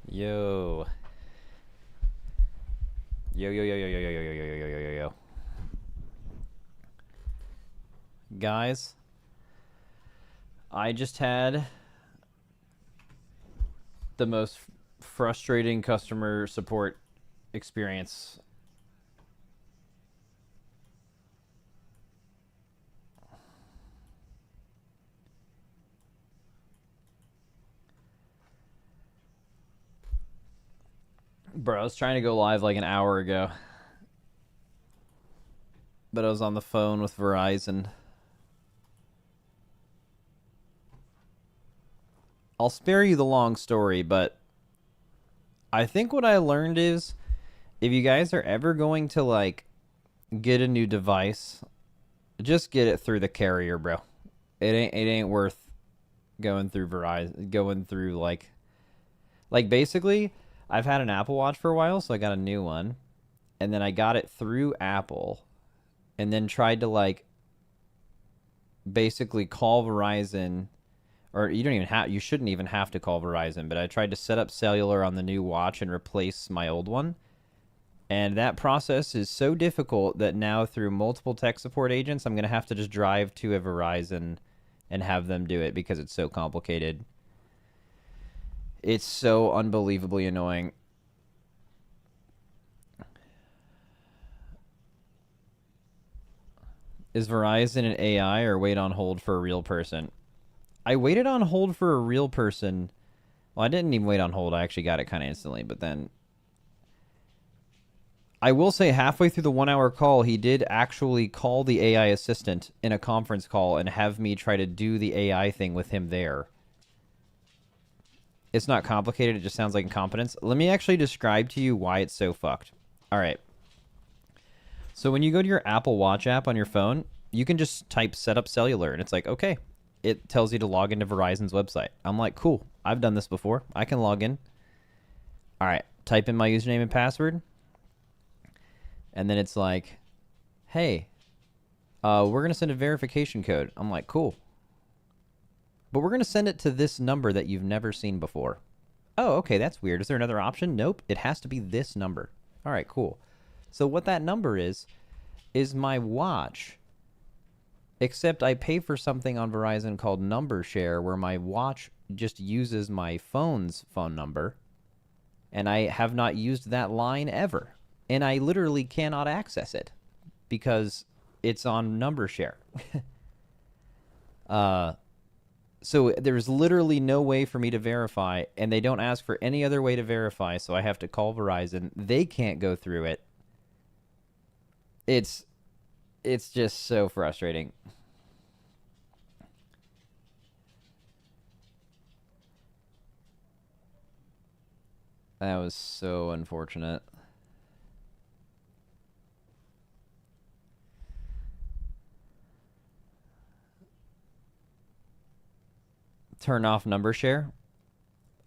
Yo. Yo, yo, yo, yo, yo, yo, yo, yo, yo, yo, yo, yo, yo. Guys, I just had the most frustrating customer support experience. Bro, I was trying to go live like an hour ago, but I was on the phone with Verizon. I'll spare you the long story, but I think what I learned is if you guys are ever going to like get a new device, just get it through the carrier, bro. It ain't worth going through Verizon, going through like basically I've had an Apple Watch for a while, so I got a new one, and then I got it through Apple, and then tried to like basically call Verizon, or you shouldn't even have to call Verizon, but I tried to set up cellular on the new watch and replace my old one. And that process is so difficult that now through multiple tech support agents, I'm going to have to just drive to a Verizon and have them do it because it's so complicated. It's so unbelievably annoying. Is Verizon an AI or wait on hold for a real person? I waited on hold for a real person. Well, I didn't even wait on hold. I actually got it kind of instantly. But then I will say halfway through the 1 hour call, he did actually call the AI assistant in a conference call and have me try to do the AI thing with him there. It's not complicated. It just sounds like incompetence. Let me actually describe to you why it's so fucked. All right. So when you go to your Apple Watch app on your phone, you can just type setup cellular and it's like, okay. It tells you to log into Verizon's website. I'm like, cool. I've done this before. I can log in. All right. Type in my username and password. And then it's like, hey, we're going to send a verification code. I'm like, cool. But we're going to send it to this number that you've never seen before. Oh, okay, that's weird. Is there another option? Nope. It has to be this number. All right, cool. So what that number is my watch. Except I pay for something on Verizon called Number Share, where my watch just uses my phone's phone number. And I have not used that line ever. And I literally cannot access it because it's on Number Share. So there's literally no way for me to verify, and they don't ask for any other way to verify, so I have to call Verizon. They can't go through it. It's just so frustrating. That was so unfortunate. Turn off number share?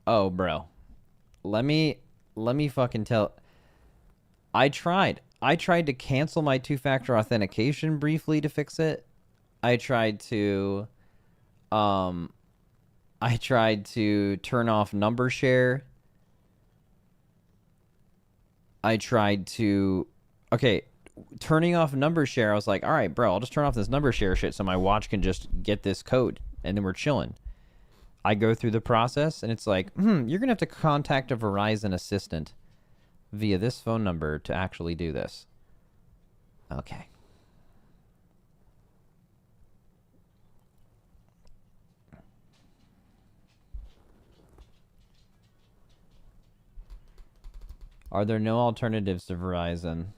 Oh, bro. Let me fucking tell. I tried to cancel my two-factor authentication briefly to fix it. I tried to um I tried to turn off number share. I tried to okay, turning off number share. I was like, "All right, bro, I'll just turn off this number share shit so my watch can just get this code and then we're chilling." I go through the process and it's like, you're going to have to contact a Verizon assistant via this phone number to actually do this. Okay. Are there no alternatives to Verizon?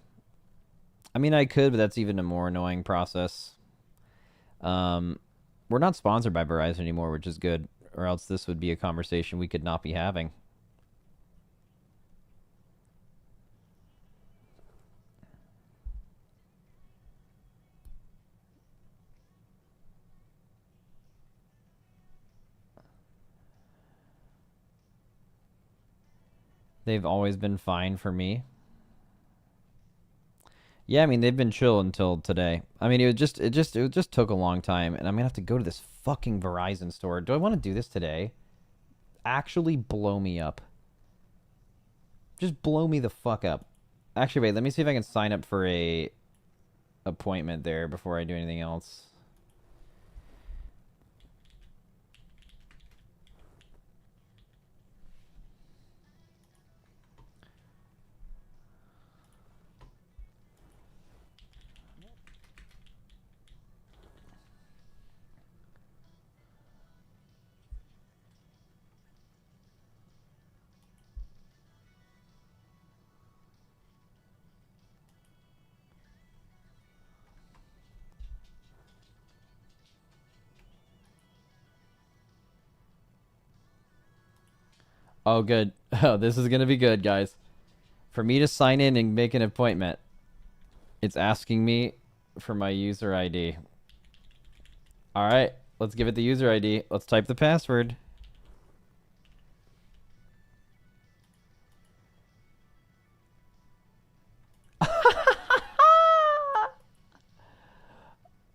I mean, I could, but that's even a more annoying process. We're not sponsored by Verizon anymore, which is good, or else this would be a conversation we could not be having. They've always been fine for me. Yeah, I mean they've been chill until today. I mean it just took a long time, and I'm gonna have to go to this fucking Verizon store. Do I want to do this today? Actually, blow me up. Just blow me the fuck up. Actually, wait. Let me see if I can sign up for a appointment there before I do anything else. Oh, good. Oh, this is gonna be good, guys. For me to sign in and make an appointment, it's asking me for my user ID. All right, let's give it the user ID. Let's type the password.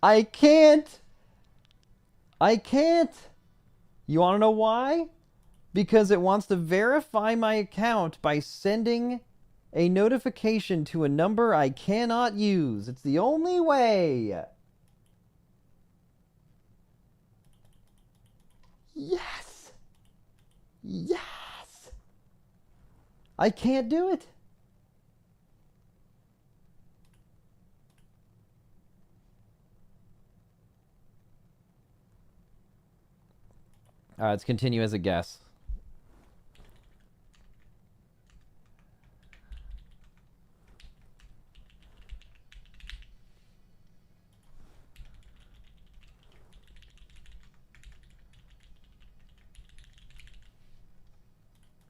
I can't. I can't. You want to know why? Because it wants to verify my account by sending a notification to a number I cannot use. It's the only way. Yes. Yes. I can't do it. All right, let's continue as a guess.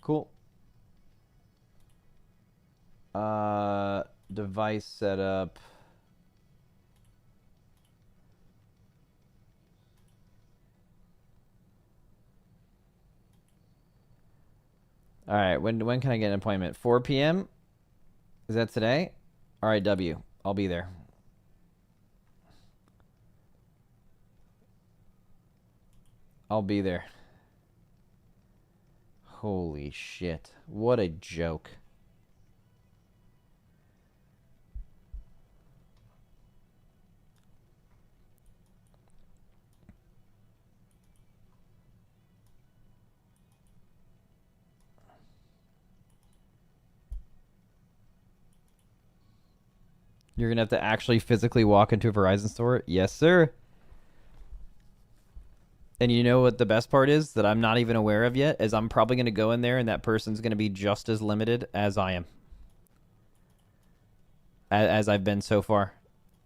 Cool. Device setup. All right, when can I get an appointment? 4 p.m. Is that today? All right, W. I'll be there. I'll be there. Holy shit. What a joke. You're gonna have to actually physically walk into a Verizon store? Yes, sir. And you know what the best part is that I'm not even aware of yet? Is I'm probably gonna go in there and that person's gonna be just as limited as I am. As I've been so far.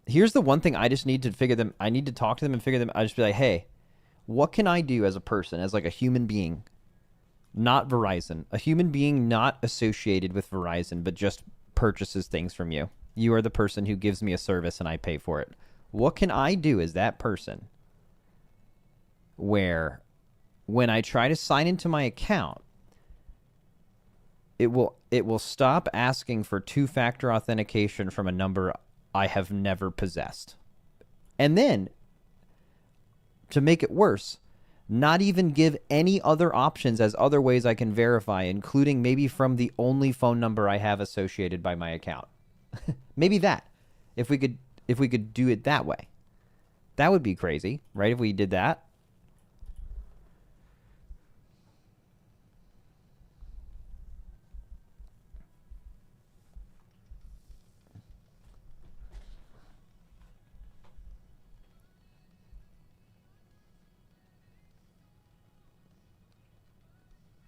Here's the one thing I just need to figure them. I need to talk to them and figure them. I just be like, hey, what can I do as a person, as like a human being, not Verizon, a human being not associated with Verizon, but just purchases things from you. You are the person who gives me a service and I pay for it. What can I do as that person where when I try to sign into my account, it will stop asking for two-factor authentication from a number I have never possessed. And then, to make it worse, not even give any other options as other ways I can verify, including maybe from the only phone number I have associated by my account. Maybe that. If we could do it that way. That would be crazy, right? If we did that.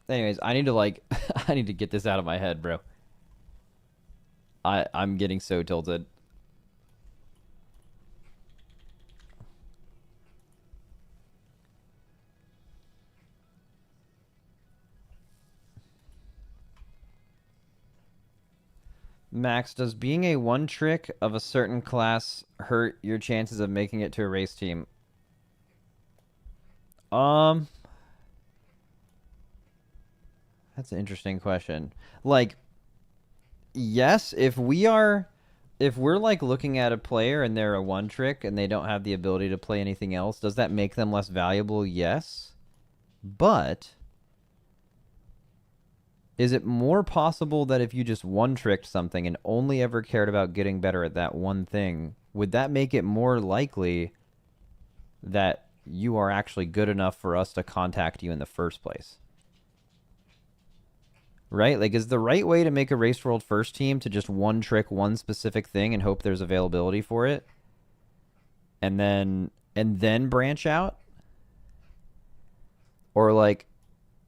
Anyways, I need to I need to get this out of my head, bro. I'm getting so tilted. Max, does being a one trick of a certain class hurt your chances of making it to a race team? That's an interesting question. Like, yes, if we're like looking at a player and they're a one trick and they don't have the ability to play anything else, does that make them less valuable? Yes. But Is it more possible that if you just one-tricked something and only ever cared about getting better at that one thing, would that make it more likely that you are actually good enough for us to contact you in the first place? Right? Like, is the right way to make a Race World first team to just one-trick one specific thing and hope there's availability for it? And then branch out? Or, like,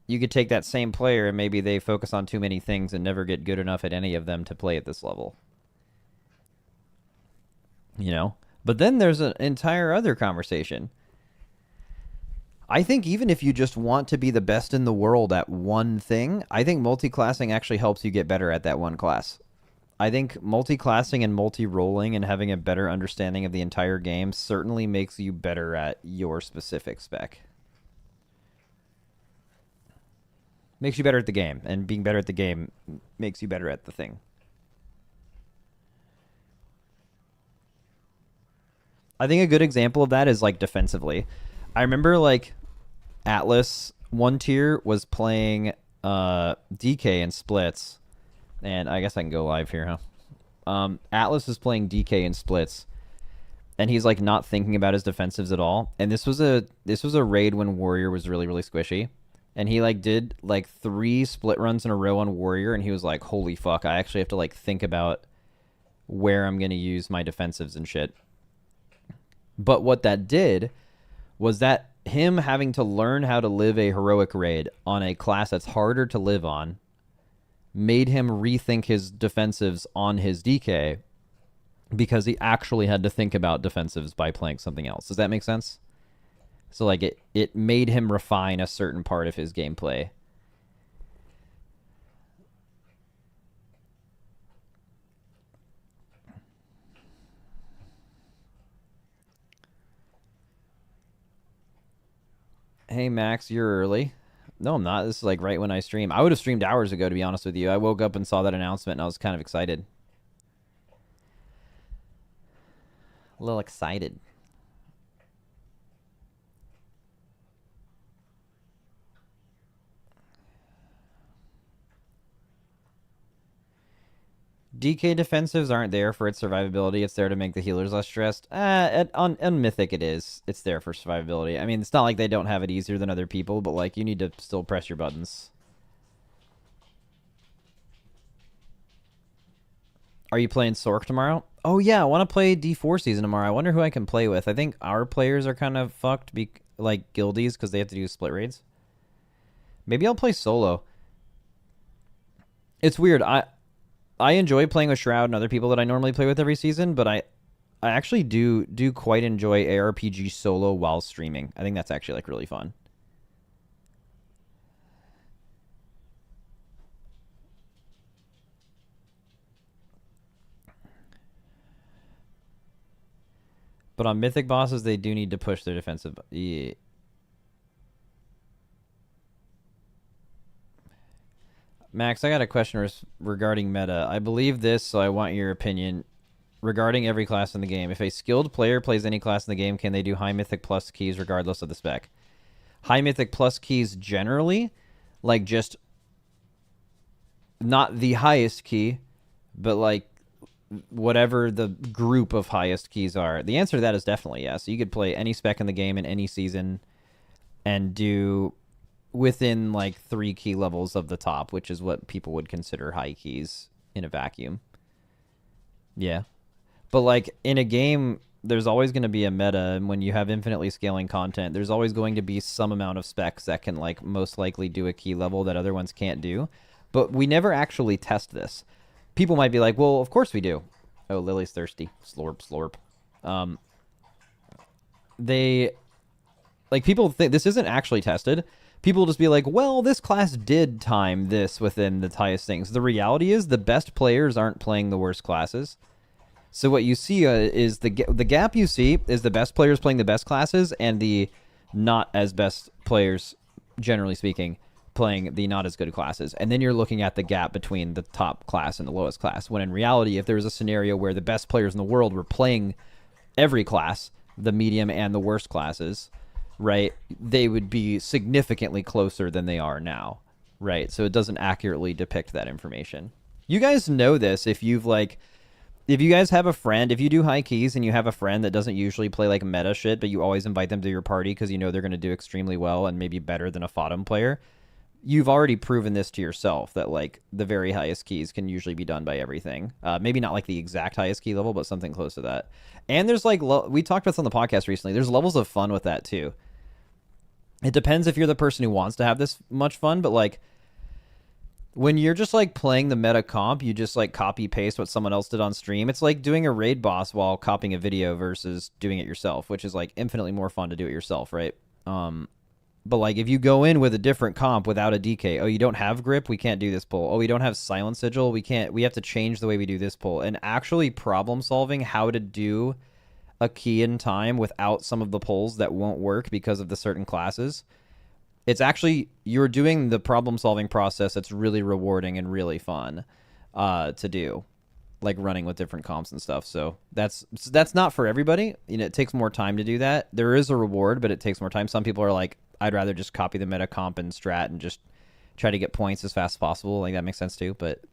you could take that same player and maybe they focus on too many things and never get good enough at any of them to play at this level. You know? But then there's an entire other conversation. I think even if you just want to be the best in the world at one thing, I think multi-classing actually helps you get better at that one class. I think multi-classing and multi-rolling and having a better understanding of the entire game certainly makes you better at your specific spec. Makes you better at the game, and being better at the game makes you better at the thing. I think a good example of that is, like, defensively. I remember, like, Atlas 1 tier was playing DK in splits, and I guess I can go live here, huh? Atlas is playing DK in splits, and he's, like, not thinking about his defensives at all. And this was a raid when Warrior was really, really squishy. And he, like, did, like, 3 split runs in a row on Warrior, and he was like, holy fuck, I actually have to, like, think about where I'm going to use my defensives and shit. But what that did was that him having to learn how to live a heroic raid on a class that's harder to live on made him rethink his defensives on his DK because he actually had to think about defensives by playing something else. Does that make sense? So, like, it made him refine a certain part of his gameplay. Hey, Max, you're early. No, I'm not. This is, like, right when I stream. I would have streamed hours ago, to be honest with you. I woke up and saw that announcement, and I was kind of excited. A little excited. DK defensives aren't there for its survivability. It's there to make the healers less stressed. On Mythic it is. It's there for survivability. I mean, it's not like they don't have it easier than other people, but, like, you need to still press your buttons. Are you playing Sork tomorrow? Oh, yeah, I want to play D4 season tomorrow. I wonder who I can play with. I think our players are kind of fucked, like guildies, because they have to do split raids. Maybe I'll play solo. It's weird. I enjoy playing with Shroud and other people that I normally play with every season, but I actually do quite enjoy ARPG solo while streaming. I think that's actually, like, really fun. But on Mythic bosses, they do need to push their defensive. Yeah. Max, I got a question regarding meta. I believe this, so I want your opinion. Regarding every class in the game, if a skilled player plays any class in the game, can they do high mythic plus keys regardless of the spec? High mythic plus keys generally, like, just not the highest key, but, like, whatever the group of highest keys are. The answer to that is definitely yes. So you could play any spec in the game in any season and do within, like, 3 key levels of the top, which is what people would consider high keys in a vacuum. Yeah. But, like, in a game, there's always going to be a meta, and when you have infinitely scaling content, there's always going to be some amount of specs that can, like, most likely do a key level that other ones can't do. But we never actually test this. People might be like, well, of course we do. Oh, Lily's thirsty. Slurp, slurp. People think this isn't actually tested. People just be like, well, this class did time this within the highest things. The reality is the best players aren't playing the worst classes. So what you see is the gap you see is the best players playing the best classes and the not as best players, generally speaking, playing the not as good classes. And then you're looking at the gap between the top class and the lowest class. When in reality, if there was a scenario where the best players in the world were playing every class, the medium and the worst classes, right, they would be significantly closer than they are now. right? So it doesn't accurately depict that information. You guys know this if you've like, if you guys have a friend, if you do high keys and you have a friend that doesn't usually play like meta shit, but you always invite them to your party because you know they're going to do extremely well and maybe better than a Fodem player, you've already proven this to yourself that like the very highest keys can usually be done by everything. Maybe not like the exact highest key level, but something close to that. And there's like, we talked about this on the podcast recently, there's levels of fun with that too. It depends if you're the person who wants to have this much fun, but like when you're just like playing the meta comp, you just like copy paste what someone else did on stream. It's like doing a raid boss while copying a video versus doing it yourself, which is like infinitely more fun to do it yourself, right? But like if you go in with a different comp without a DK, oh, you don't have grip, we can't do this pull. Oh, we don't have silent sigil, we have to change the way we do this pull. And actually problem solving how to do a key in time without some of the pulls that won't work because of the certain classes. It's actually, you're doing the problem solving process that's really rewarding and really fun to do, like running with different comps and stuff. So that's not for everybody. You know, it takes more time to do that. There is a reward, but it takes more time. Some people are like, I'd rather just copy the meta comp and strat and just try to get points as fast as possible. Like that makes sense too, but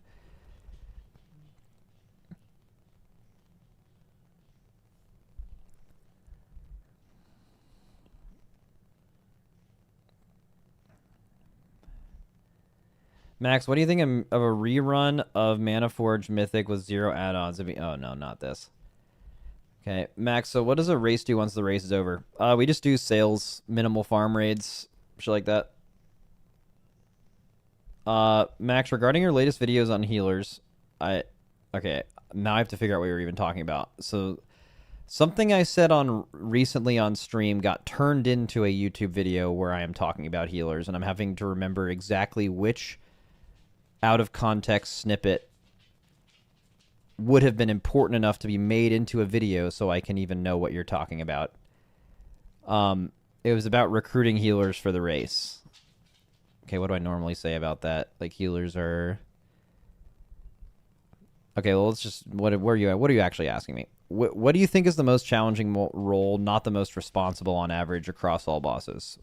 Max, what do you think of a rerun of Mana Forge Mythic with 0 add-ons? Oh, no, not this. Okay, Max, so what does a race do once the race is over? We just do sales, minimal farm raids, shit like that. Max, regarding your latest videos on healers, okay, now I have to figure out what you're even talking about. So something I said on recently on stream got turned into a YouTube video where I am talking about healers, and I'm having to remember exactly which out of context snippet would have been important enough to be made into a video so I can even know what you're talking about. It was about recruiting healers for the race. Okay, what do I normally say about that? Like healers are... Okay, well, let's just... What are you actually asking me? What do you think is the most challenging role, not the most responsible on average across all bosses?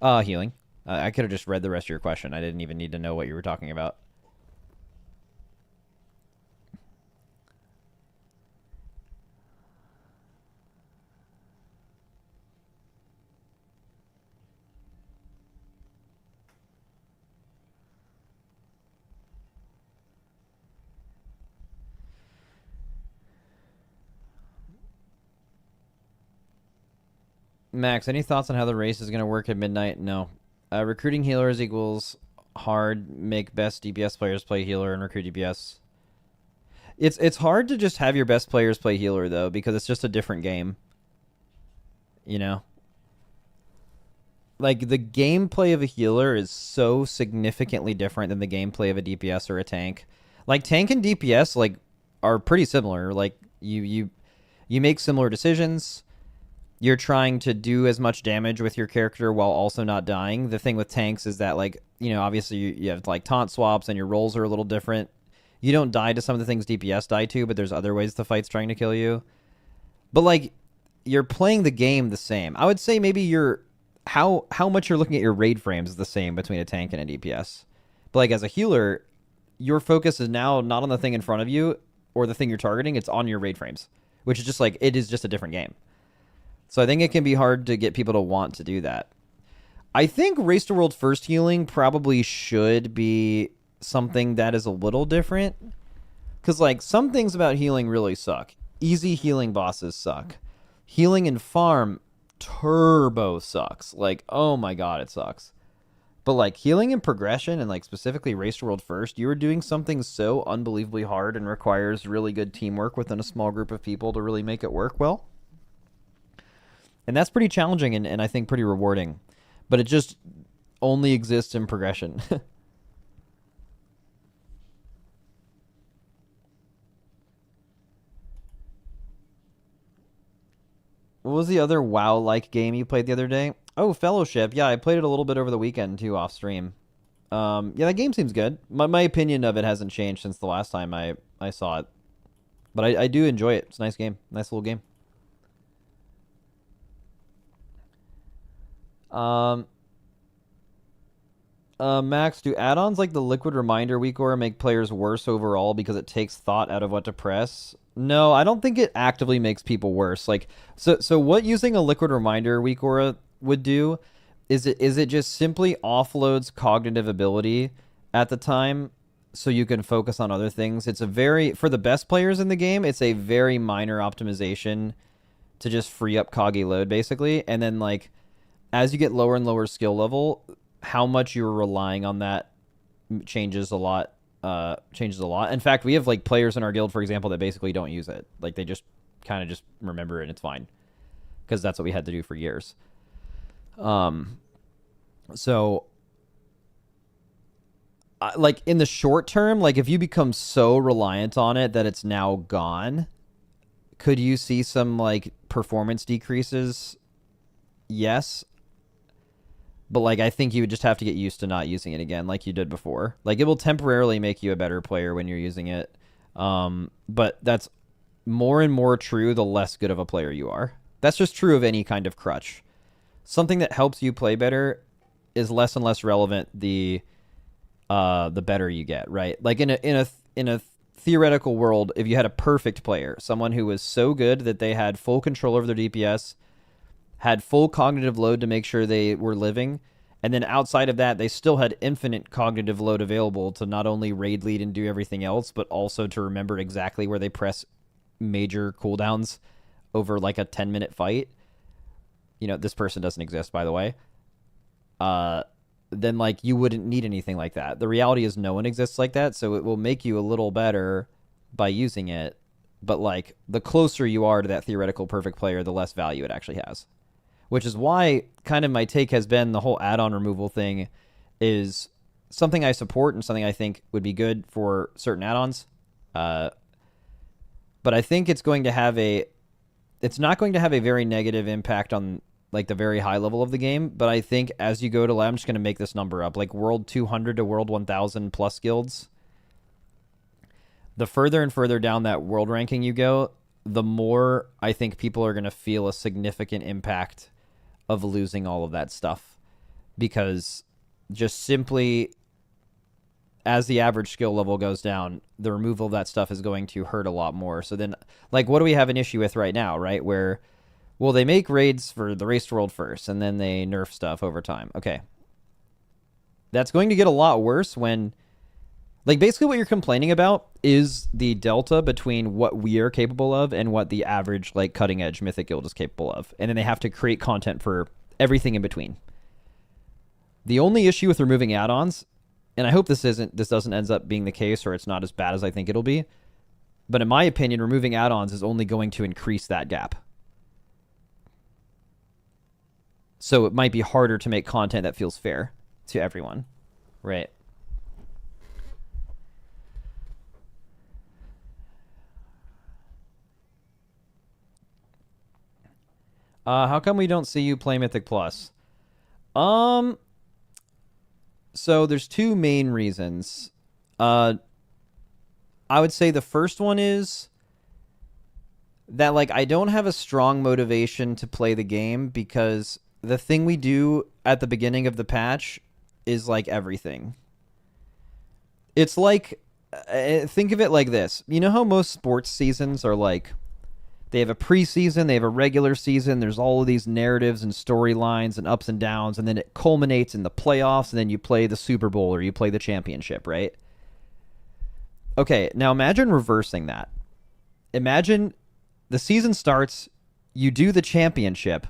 Healing. I could have just read the rest of your question. I didn't even need to know what you were talking about. Max, any thoughts on how the race is going to work at midnight? No. Recruiting healers equals hard. Make best DPS players play healer and recruit DPS. It's hard to just have your best players play healer, though, because it's just a different game. You know? Like, the gameplay of a healer is so significantly different than the gameplay of a DPS or a tank. Like, tank and DPS, like, are pretty similar. Like, you make similar decisions. You're trying to do as much damage with your character while also not dying. The thing with tanks is that, like, you know, obviously you have, like, taunt swaps and your rolls are a little different. You don't die to some of the things DPS die to, but there's other ways the fight's trying to kill you. But, like, you're playing the game the same. I would say maybe you're... How much you're looking at your raid frames is the same between a tank and a DPS. But, like, as a healer, your focus is now not on the thing in front of you or the thing you're targeting. It's on your raid frames, which is just, like, it is just a different game. So I think it can be hard to get people to want to do that. I think Race to World First healing probably should be something that is a little different. Because, like, some things about healing really suck. Easy healing bosses suck. Healing in farm turbo sucks. Like, oh my god, it sucks. But, like, healing in progression and, like, specifically Race to World First, you are doing something so unbelievably hard and requires really good teamwork within a small group of people to really make it work well. And that's pretty challenging and I think pretty rewarding. But it just only exists in progression. What was the other WoW-like game you played the other day? Oh, Fellowship. Yeah, I played it a little bit over the weekend, too, off stream. Yeah, that game seems good. My opinion of it hasn't changed since the last time I saw it. But I do enjoy it. It's a nice game. Nice little game. Max, do add-ons like the Liquid Reminder Weak Aura make players worse overall because it takes thought out of what to press? No, I don't think it actively makes people worse. Like, so what using a Liquid Reminder Weak Aura would do is it just simply offloads cognitive ability at the time so you can focus on other things. It's a very, for the best players in the game, it's a very minor optimization to just free up coggy load basically. And then like as you get lower and lower skill level, how much you're relying on that changes a lot. Changes a lot. In fact, we have like players in our guild, for example, that basically don't use it. Like they just kind of just remember it and it's fine because that's what we had to do for years. So like in the short term, like if you become so reliant on it that it's now gone, could you see some like performance decreases? Yes. But like I think you would just have to get used to not using it again like you did before. Like it will temporarily make you a better player when you're using it. But that's more and more true the less good of a player you are. That's just true of any kind of crutch. Something that helps you play better is less and less relevant the better you get, right? Like in a theoretical world, if you had a perfect player, someone who was so good that they had full control over their DPS, had full cognitive load to make sure they were living, and then outside of that, they still had infinite cognitive load available to not only raid lead and do everything else, but also to remember exactly where they press major cooldowns over like a 10-minute fight. You know, this person doesn't exist, by the way. Then like you wouldn't need anything like that. The reality is no one exists like that, so it will make you a little better by using it. But like the closer you are to that theoretical perfect player, the less value it actually has. Which is why kind of my take has been the whole add-on removal thing is something I support and something I think would be good for certain add-ons. But I think it's not going to have a very negative impact on like the very high level of the game. But I think as you go to, I'm just going to make this number up, like World 200 to World 1000 plus guilds, the further and further down that world ranking you go, the more I think people are going to feel a significant impact of losing all of that stuff. Because just simply as the average skill level goes down, the removal of that stuff is going to hurt a lot more. So then, like, what do we have an issue with right now, right? Where, well, they make raids for the race world first, and then they nerf stuff over time. Okay. That's going to get a lot worse when, like, basically what you're complaining about is the delta between what we are capable of and what the average, like, cutting-edge Mythic Guild is capable of. And then they have to create content for everything in between. The only issue with removing add-ons, and I hope this doesn't end up being the case or it's not as bad as I think it'll be, but in my opinion, removing add-ons is only going to increase that gap. So it might be harder to make content that feels fair to everyone, right? How come we don't see you play Mythic Plus? So there's two main reasons. I would say the first one is that, like, I don't have a strong motivation to play the game because the thing we do at the beginning of the patch is, like, everything. It's like, think of it like this. You know how most sports seasons are, like, they have a preseason, they have a regular season, there's all of these narratives and storylines and ups and downs, and then it culminates in the playoffs, and then you play the Super Bowl or you play the championship, right? Okay, now imagine reversing that. Imagine the season starts, you do the championship,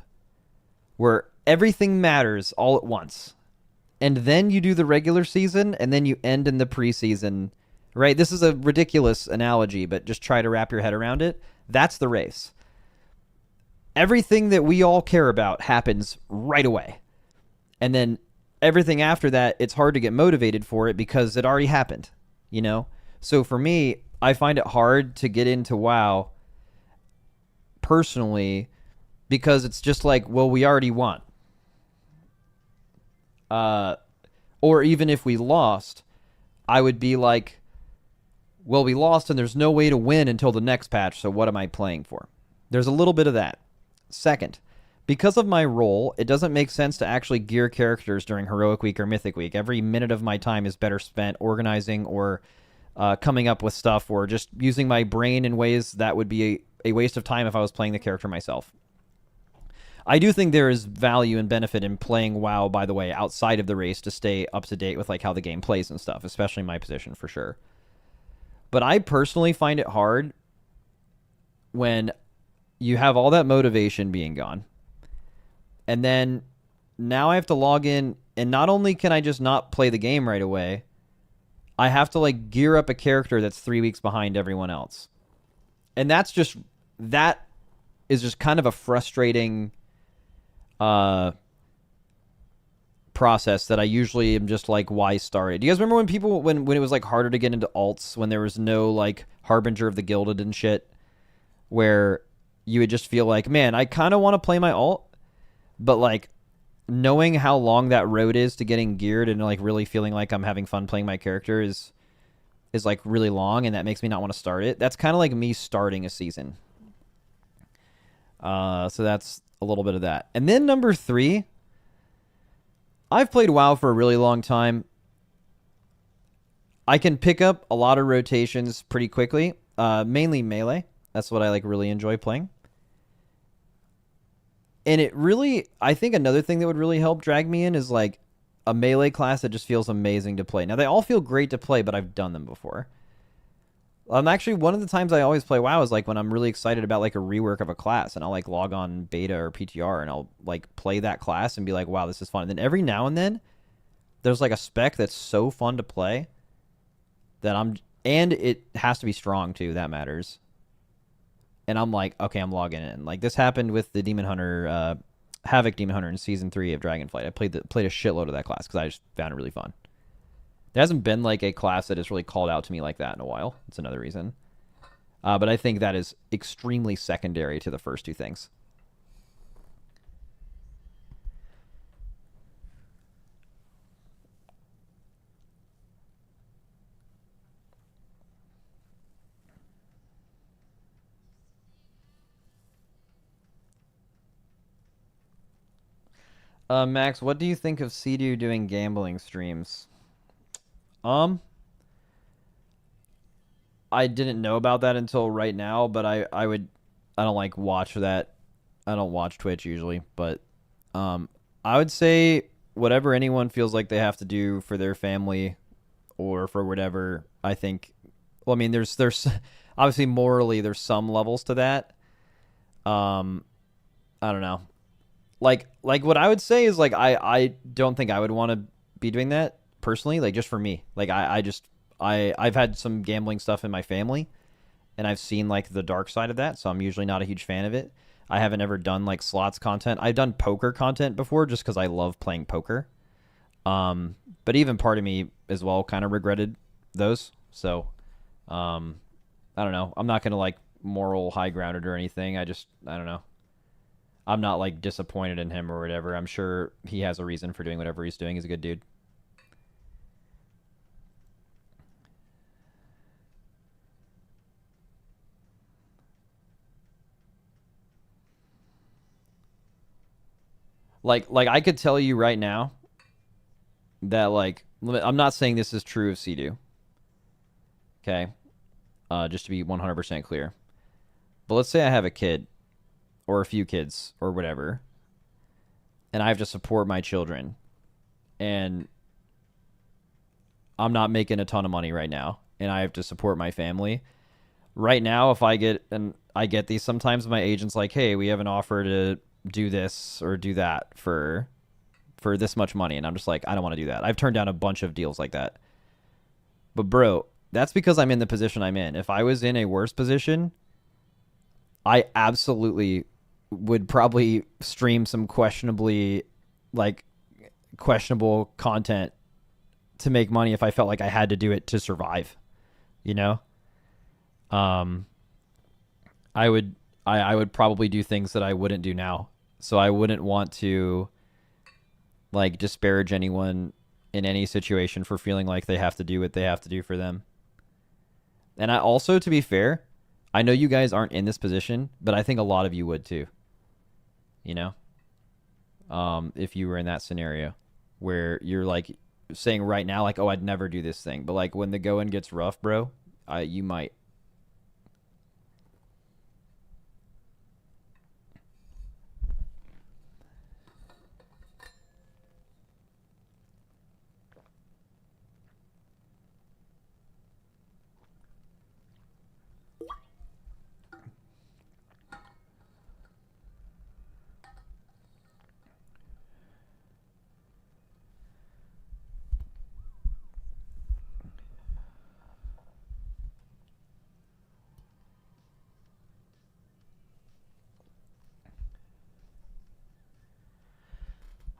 where everything matters all at once. And then you do the regular season, and then you end in the preseason, right? This is a ridiculous analogy, but just try to wrap your head around it. That's the race. Everything that we all care about happens right away. And then everything after that, it's hard to get motivated for it because it already happened, you know? So for me, I find it hard to get into WoW personally because it's just like, well, we already won. Or even if we lost, I would be like, well, we lost and there's no way to win until the next patch, so what am I playing for? There's a little bit of that. Second, Because of my role, it doesn't make sense to actually gear characters during Heroic Week or Mythic Week. Every minute of my time is better spent organizing or coming up with stuff or just using my brain in ways that would be a waste of time if I was playing the character myself. I do think there is value and benefit in playing WoW, by the way, outside of the race to stay up to date with like how the game plays and stuff, especially in my position for sure. But I personally find it hard when you have all that motivation being gone. And then now I have to log in, and not only can I just not play the game right away, I have to like gear up a character that's 3 weeks behind everyone else. And that is just kind of a frustrating process that I usually am just like, why start it? Do you guys remember when it was like harder to get into alts, when there was no like Harbinger of the Gilded and shit, where you would just feel like, man, I kind of want to play my alt, but like knowing how long that road is to getting geared and like really feeling like I'm having fun playing my character is like really long, and that makes me not want to start it. That's kind of like me starting a season. So that's a little bit of that. And then number 3, I've played WoW for a really long time. I can pick up a lot of rotations pretty quickly, mainly melee. That's what I like really enjoy playing. And it really, I think another thing that would really help drag me in is like a melee class that just feels amazing to play. Now, they all feel great to play, but I've done them before. Actually, one of the times I always play WoW is like when I'm really excited about like a rework of a class, and I'll like log on beta or PTR and I'll like play that class and be like, wow, this is fun. And then every now and then there's like a spec that's so fun to play that and it has to be strong too. That matters. And I'm like, okay, I'm logging in. Like this happened with the Demon Hunter, Havoc Demon Hunter in Season 3 of Dragonflight. I played a shitload of that class because I just found it really fun. There hasn't been like a class that has really called out to me like that in a while. It's another reason. But I think that is extremely secondary to the first 2 things. Max, what do you think of Sea-Doo doing gambling streams? I didn't know about that until right now, but I don't like watch that. I don't watch Twitch usually, but I would say whatever anyone feels like they have to do for their family or for whatever, I think, well, I mean, there's obviously morally there's some levels to that. I don't know. Like what I would say is like I don't think I would want to be doing that personally, like just for me. Like I've had some gambling stuff in my family, and I've seen like the dark side of that, so I'm usually not a huge fan of it. I haven't ever done like slots content. I've done poker content before just because I love playing poker. But even part of me as well kind of regretted those. So I don't know. I'm not gonna like moral high grounded or anything. I don't know. I'm not like disappointed in him or whatever. I'm sure he has a reason for doing whatever he's doing. He's a good dude. Like I could tell you right now that like I'm not saying this is true of Sea-Doo. Okay? Just to be 100% clear. But let's say I have a kid or a few kids or whatever, and I have to support my children, and I'm not making a ton of money right now, and I have to support my family. Right now, if I get these sometimes, my agent's like, hey, we have an offer to do this or do that for this much money, and I'm just like, I don't want to do that. I've turned down a bunch of deals like that. But bro, that's because I'm in the position I'm in. If I was in a worse position, I absolutely would probably stream some questionable content to make money if I felt like I had to do it to survive, you know? I would probably do things that I wouldn't do now. So I wouldn't want to like disparage anyone in any situation for feeling like they have to do what they have to do for them. And I also, to be fair, I know you guys aren't in this position, but I think a lot of you would too. You know? if you were in that scenario where you're like saying right now, like, oh, I'd never do this thing. But like when the going gets rough, bro, you might.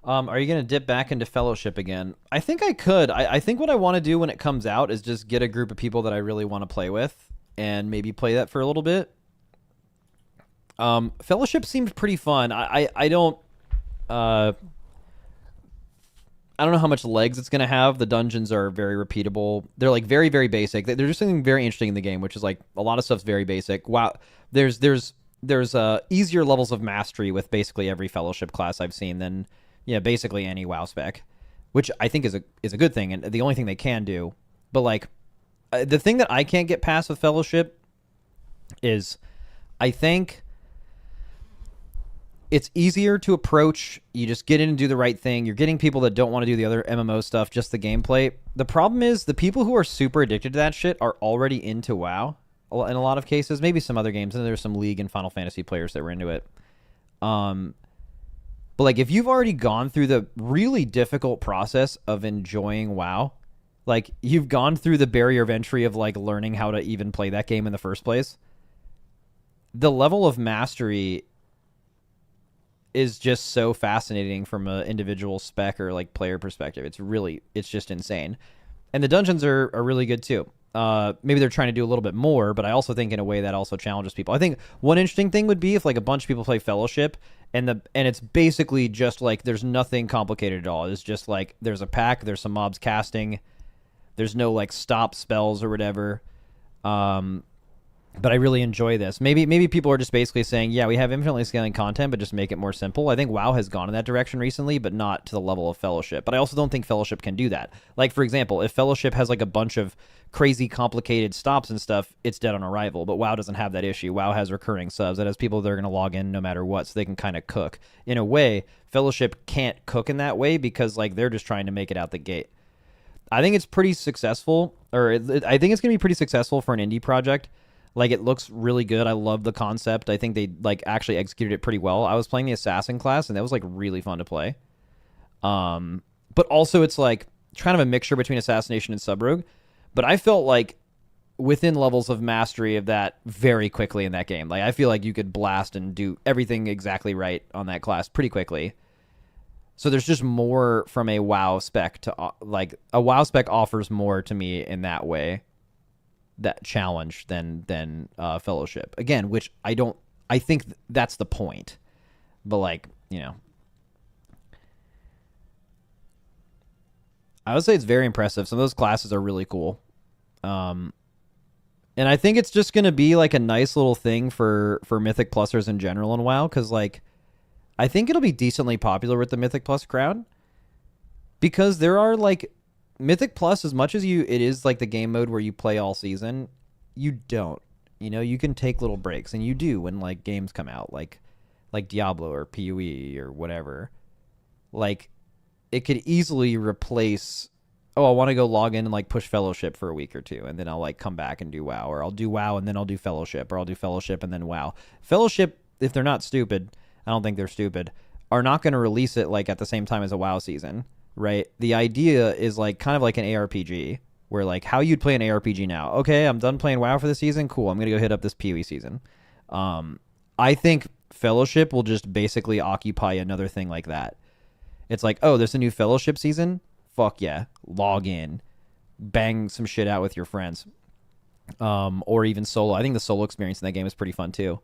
Are you gonna dip back into Fellowship again? I think I could. I think what I want to do when it comes out is just get a group of people that I really want to play with, and maybe play that for a little bit. Fellowship seemed pretty fun. Uh, I don't know how much legs it's gonna have. The dungeons are very repeatable. They're like very very basic. They're just something very interesting in the game, which is like a lot of stuff's very basic. Wow, there's easier levels of mastery with basically every Fellowship class I've seen than basically any WoW spec, which I think is a good thing and the only thing they can do. But like the thing that I can't get past with Fellowship is I think it's easier to approach. You just get in and do the right thing. You're getting people that don't want to do the other MMO stuff, just the gameplay. The problem is the people who are super addicted to that shit are already into WoW in a lot of cases. Maybe some other games, and there's some League and Final Fantasy players that were into it. But like if you've already gone through the really difficult process of enjoying WoW, like you've gone through the barrier of entry of like learning how to even play that game in the first place, the level of mastery is just so fascinating from an individual spec or like player perspective. It's just insane. And the dungeons are really good too. Maybe they're trying to do a little bit more, but I also think in a way that also challenges people. I think one interesting thing would be if like a bunch of people play Fellowship and it's basically just like there's nothing complicated at all. It's just like there's a pack, there's some mobs casting, there's no like stop spells or whatever. But I really enjoy this. Maybe people are just basically saying, yeah, we have infinitely scaling content, but just make it more simple. I think WoW has gone in that direction recently, but not to the level of Fellowship. But I also don't think Fellowship can do that. Like, for example, if Fellowship has like a bunch of crazy complicated stops and stuff, it's dead on arrival. But WoW doesn't have that issue. WoW has recurring subs. It has people that are going to log in no matter what, so they can kind of cook. In a way, Fellowship can't cook in that way because like they're just trying to make it out the gate. I think it's pretty successful, I think it's going to be pretty successful for an indie project. Like, it looks really good. I love the concept. I think they like actually executed it pretty well. I was playing the assassin class, and that was like really fun to play. But also it's like kind of a mixture between assassination and sub-rogue. But I felt like within levels of mastery of that very quickly in that game. Like, I feel like you could blast and do everything exactly right on that class pretty quickly. So there's just more from a WoW spec to like a WoW spec offers more to me in that way. That challenge than Fellowship again, which I think that's the point, but like I would say it's very impressive. Some of those classes are really cool, and I think it's just gonna be like a nice little thing for Mythic Plusers in general in WoW, because like I think it'll be decently popular with the Mythic Plus crowd, because there are like Mythic Plus, as much as it is like the game mode where you play all season, you don't. You can take little breaks, and you do when like games come out, like Diablo or PoE or whatever. Like, it could easily replace, oh, I want to go log in and like push Fellowship for a week or two, and then I'll like come back and do WoW, or I'll do WoW and then I'll do Fellowship, or I'll do Fellowship and then WoW. Fellowship, if they're not stupid, I don't think they're stupid, are not going to release it like at the same time as a WoW season. Right? The idea is like kind of like an ARPG, where like how you'd play an ARPG now. Okay, I'm done playing WoW for the season. Cool, I'm going to go hit up this PoE season. I think Fellowship will just basically occupy another thing like that. It's like, oh, there's a new Fellowship season? Fuck yeah. Log in. Bang some shit out with your friends. Or even solo. I think the solo experience in that game is pretty fun too.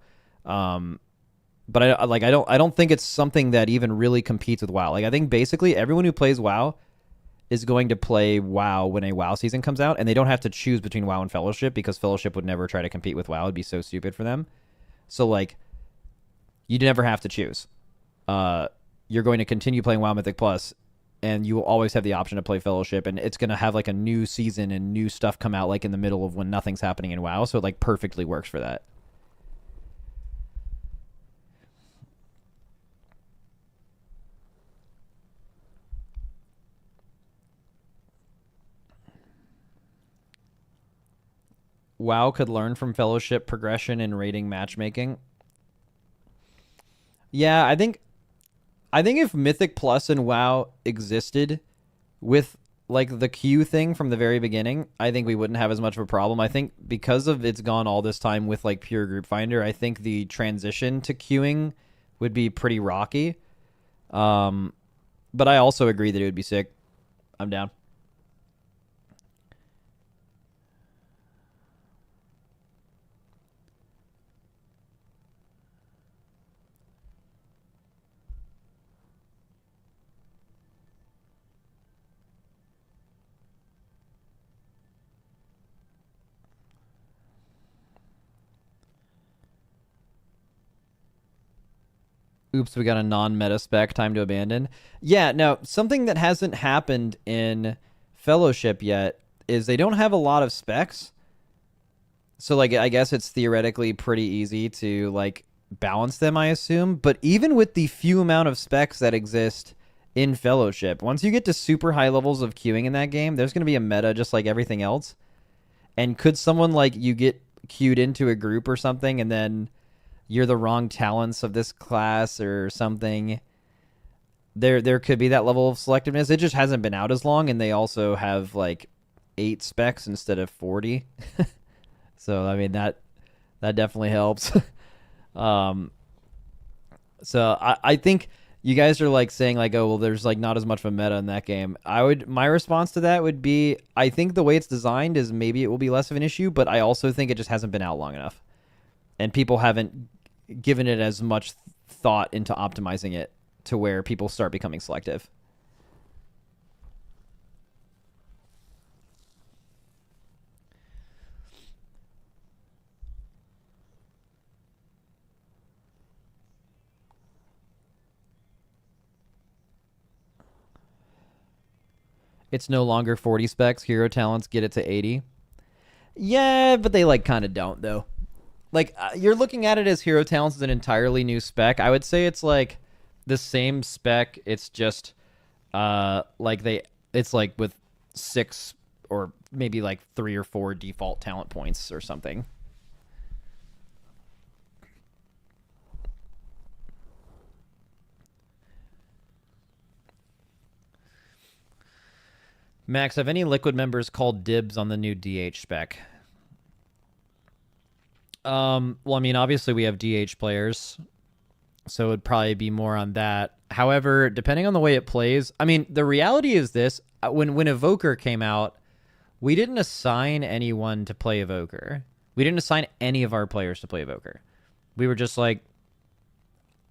But I don't think it's something that even really competes with WoW. Like, I think basically everyone who plays WoW is going to play WoW when a WoW season comes out, and they don't have to choose between WoW and Fellowship, because Fellowship would never try to compete with WoW. It'd be so stupid for them. So like, you'd never have to choose. you're going to continue playing WoW Mythic Plus, and you will always have the option to play Fellowship, and it's going to have like a new season and new stuff come out like in the middle of when nothing's happening in WoW, so it like perfectly works for that. WoW could learn from Fellowship progression and rating matchmaking. Yeah, I think if Mythic Plus and WoW existed with like the queue thing from the very beginning, I think we wouldn't have as much of a problem. I think because of it's gone all this time with like pure group finder, I think the transition to queuing would be pretty rocky. But I also agree that it would be sick. I'm down. Oops, we got a non-meta spec, time to abandon. Yeah, no, something that hasn't happened in Fellowship yet is they don't have a lot of specs. So, like, I guess it's theoretically pretty easy to, like, balance them, I assume. But even with the few amount of specs that exist in Fellowship, once you get to super high levels of queuing in that game, there's going to be a meta just like everything else. And could someone, like, you get queued into a group or something and then you're the wrong talents of this class or something, there could be that level of selectiveness. It just hasn't been out as long, and they also have like 8 specs instead of 40. So I mean that definitely helps. So I think you guys are like saying like, oh well, there's like not as much of a meta in that game. My response to that would be, I think the way it's designed is maybe it will be less of an issue, but I also think it just hasn't been out long enough, and people haven't given it as much thought into optimizing it to where people start becoming selective. It's no longer 40 specs. Hero talents get it to 80. Yeah, but they like kind of don't though. Like you're looking at it as hero talents as an entirely new spec. I would say it's like the same spec. It's just it's like with 6 or maybe like 3 or 4 default talent points or something. Max, have any Liquid members called dibs on the new DH spec? Well, I mean, obviously we have DH players, so it'd probably be more on that. However, depending on the way it plays, I mean, the reality is this: when Evoker came out, we didn't assign anyone to play Evoker. We didn't assign any of our players to play Evoker. We were just like,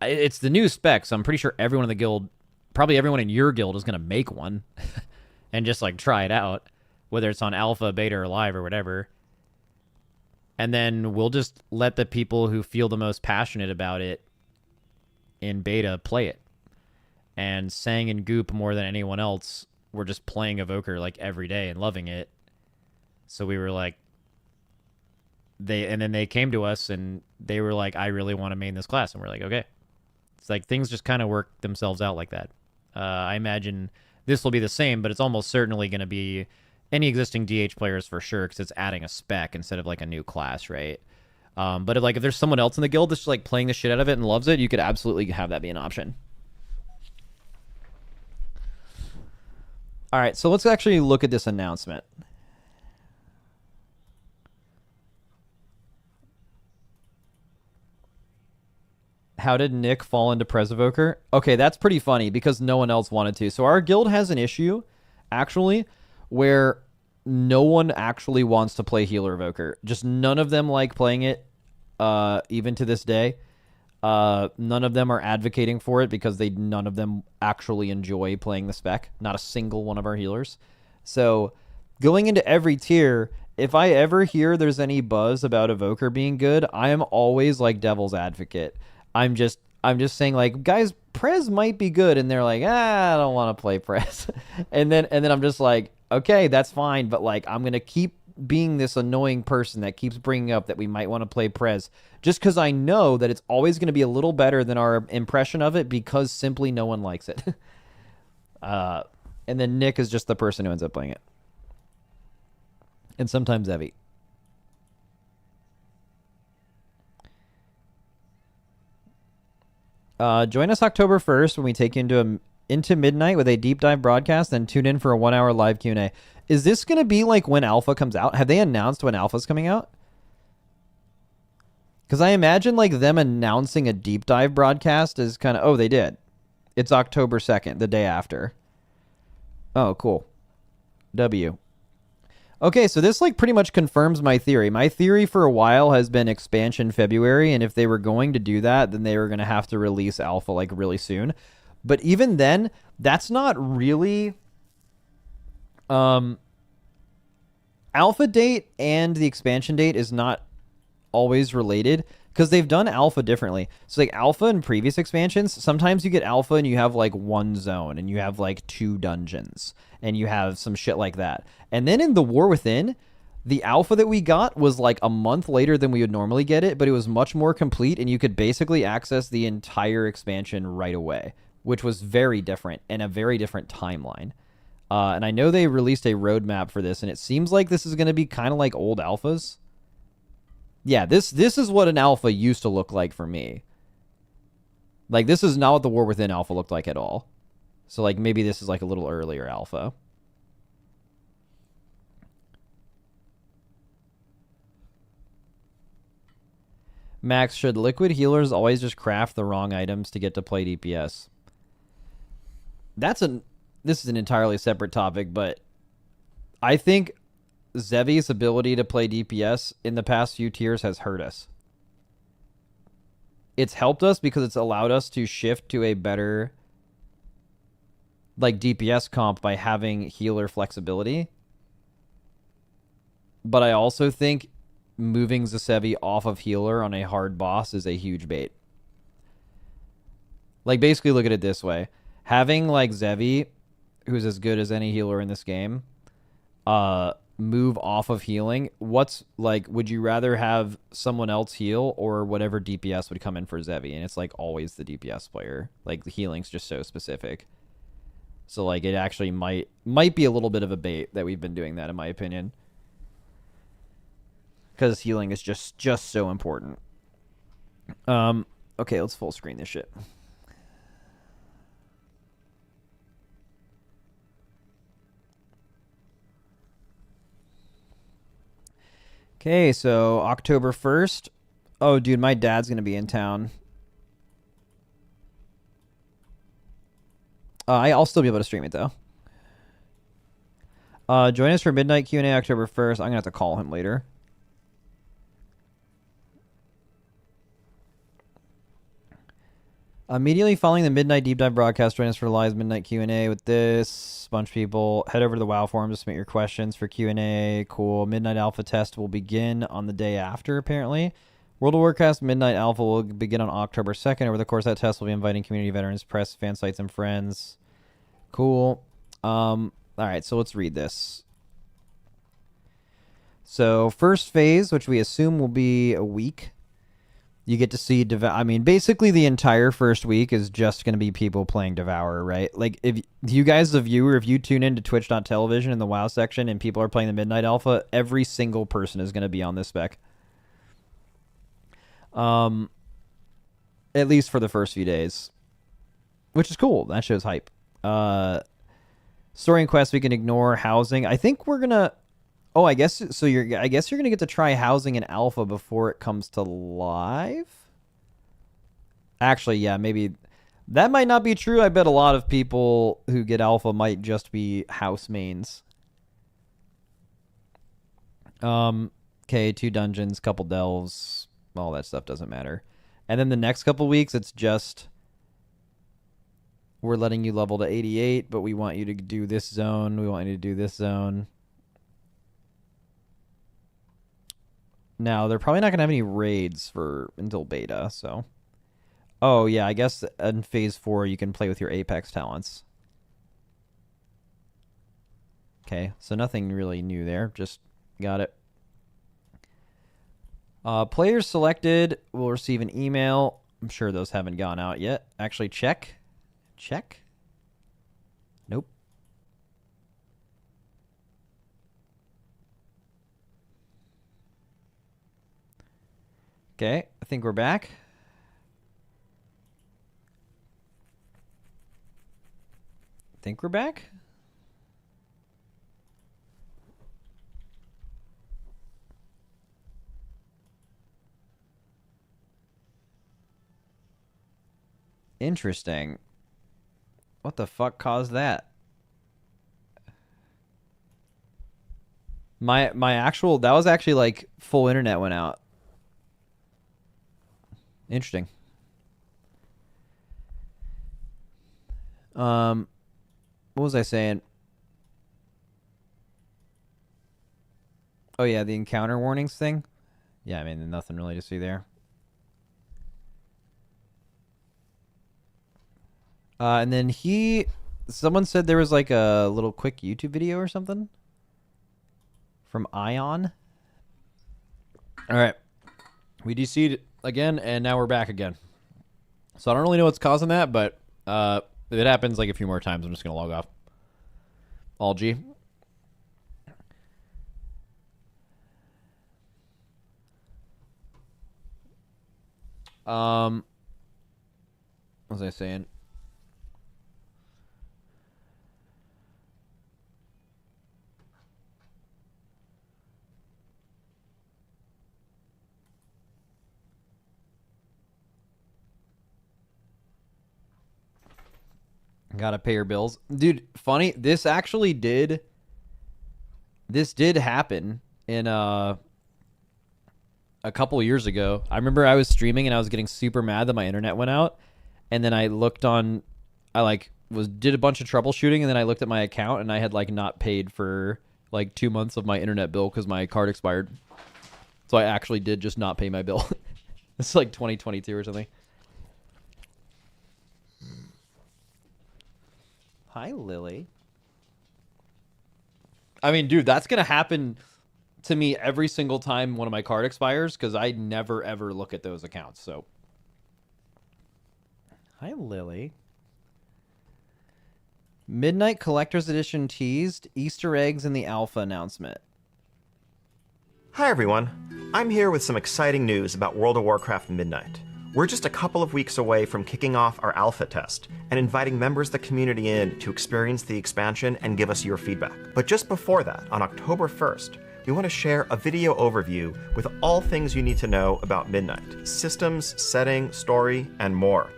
it's the new spec, so I'm pretty sure everyone in the guild, probably everyone in your guild, is gonna make one and just like try it out, whether it's on alpha, beta, or live or whatever. And then we'll just let the people who feel the most passionate about it in beta play it. And Sang and Goop, more than anyone else, were just playing Evoker like every day and loving it. So we were like, and then they came to us and they were like, I really want to main this class. And we're like, okay. It's like things just kind of work themselves out like that. I imagine this will be the same, but it's almost certainly going to be any existing DH players for sure, because it's adding a spec instead of like a new class, right? But if there's someone else in the guild that's like playing the shit out of it and loves it, you could absolutely have that be an option. All right, so let's actually look at this announcement. How did Nick fall into Prez Evoker? Okay, that's pretty funny because no one else wanted to. So our guild has an issue, actually, where no one actually wants to play Healer Evoker. Just none of them like playing it, even to this day. None of them are advocating for it because none of them actually enjoy playing the spec. Not a single one of our healers. So going into every tier, if I ever hear there's any buzz about Evoker being good, I am always like devil's advocate. I'm just saying, like, guys, Prez might be good, and they're like, I don't want to play Prez. and then I'm just like, okay, that's fine, but like I'm gonna keep being this annoying person that keeps bringing up that we might want to play Prez, just because I know that it's always going to be a little better than our impression of it, because simply no one likes it. And then Nick is just the person who ends up playing it, and sometimes Evie. Join us October 1st when we take you into midnight with a deep dive broadcast, then tune in for a 1 hour live Q&A. Is this going to be like when Alpha comes out? Have they announced when Alpha's coming out? Because I imagine like them announcing a deep dive broadcast is kind of... Oh, they did. It's October 2nd, the day after. Oh, cool. W. Okay, so this like pretty much confirms my theory. My theory for a while has been expansion February, and if they were going to do that, then they were going to have to release Alpha like really soon. But even then, that's not really... Alpha date and the expansion date is not always related, because they've done Alpha differently. So like Alpha in previous expansions, sometimes you get Alpha and you have like one zone and you have like 2 dungeons and you have some shit like that. And then in the War Within, the Alpha that we got was like a month later than we would normally get it, but it was much more complete and you could basically access the entire expansion right away, which was very different and a very different timeline. And I know they released a roadmap for this, and it seems like this is going to be kind of like old alphas. Yeah, this is what an alpha used to look like for me. Like, this is not what the War Within alpha looked like at all. So, like, maybe this is like a little earlier alpha. Max, should liquid healers always just craft the wrong items to get to play DPS? This is an entirely separate topic, but I think Zevi's ability to play DPS in the past few tiers has hurt us. It's helped us because it's allowed us to shift to a better like DPS comp by having healer flexibility. But I also think moving Zevi off of healer on a hard boss is a huge bait. Like, basically look at it this way. Having like Zevi, who's as good as any healer in this game, move off of healing. What's like, would you rather have someone else heal or whatever DPS would come in for Zevi? And it's like always the DPS player. Like, the healing's just so specific. So like it actually might be a little bit of a bait that we've been doing that, in my opinion. Because healing is just so important. Okay, let's full screen this shit. Okay, so October 1st. Oh, dude, my dad's going to be in town. I'll still be able to stream it, though. Join us for Midnight Q&A October 1st. I'm going to have to call him later. Immediately following the Midnight Deep Dive broadcast, join us for live Midnight Q&A with this bunch of people. Head over to the WoW forum to submit your questions for Q&A. Cool. Midnight Alpha test will begin on the day after, apparently. World of Warcraft Midnight Alpha will begin on October 2nd. Over the course of that test, we'll be inviting community veterans, press, fan sites, and friends. Cool. All right, so let's read this. So first phase, which we assume will be a week. You get to see I mean, basically the entire first week is just going to be people playing Devour, right? Like, if you guys, the viewer, if you tune into twitch.tv in the WoW section and people are playing the Midnight Alpha, every single person is going to be on this spec. At least for the first few days, which is cool. That shows hype. Story and quest we can ignore. Housing, I think we're going to... Oh, I guess so. I guess you're gonna get to try housing in alpha before it comes to live. Actually, yeah, maybe that might not be true. I bet a lot of people who get alpha might just be house mains. Okay, 2 dungeons, couple delves, all that stuff doesn't matter. And then the next couple weeks, it's just we're letting you level to 88, but we want you to do this zone. We want you to do this zone. Now, they're probably not going to have any raids until beta, so... Oh, yeah, I guess in Phase 4 you can play with your Apex talents. Okay, so nothing really new there. Just got it. Players selected will receive an email. I'm sure those haven't gone out yet. Actually, check. Check. Nope. Okay, I think we're back. Think we're back? Interesting. What the fuck caused that? My actual, that was actually like full internet went out. Interesting. What was I saying? Oh yeah, the encounter warnings thing. Yeah, I mean nothing really to see there. And then someone said there was like a little quick YouTube video or something from Ion. All right, we DC'd again, and now we're back again. So I don't really know what's causing that, but if it happens like a few more times, I'm just gonna log off. All G. What was I saying? Gotta pay your bills. Dude, funny, this did happen in a couple years ago. I remember I was streaming and I was getting super mad that my internet went out, and then I did a bunch of troubleshooting, and then I looked at my account and I had like not paid for like 2 months of my internet bill because my card expired. So I actually did just not pay my bill. It's like 2022 or something. Hi, Lily. I mean, dude, that's gonna happen to me every single time one of my card expires because I never ever look at those accounts. So, hi, Lily. Midnight Collector's Edition teased Easter eggs in the alpha announcement. Hi everyone, I'm here with some exciting news about World of Warcraft Midnight. We're just a couple of weeks away from kicking off our alpha test and inviting members of the community in to experience the expansion and give us your feedback. But just before that, on October 1st, we want to share a video overview with all things you need to know about Midnight: systems, setting, story, and more.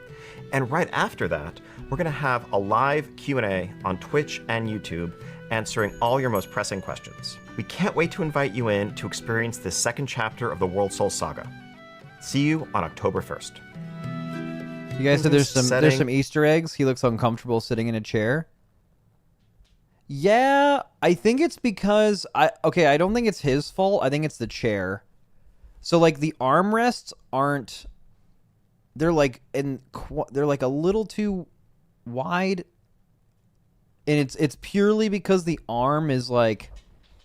And right after that, we're going to have a live Q&A on Twitch and YouTube answering all your most pressing questions. We can't wait to invite you in to experience this second chapter of the World Soul Saga. See you on October 1st. You guys said there's some Easter eggs. He looks uncomfortable sitting in a chair. Yeah, I think it's because I don't think it's his fault. I think it's the chair. So like the armrests aren't, they're like a little too wide, and it's purely because the arm is like,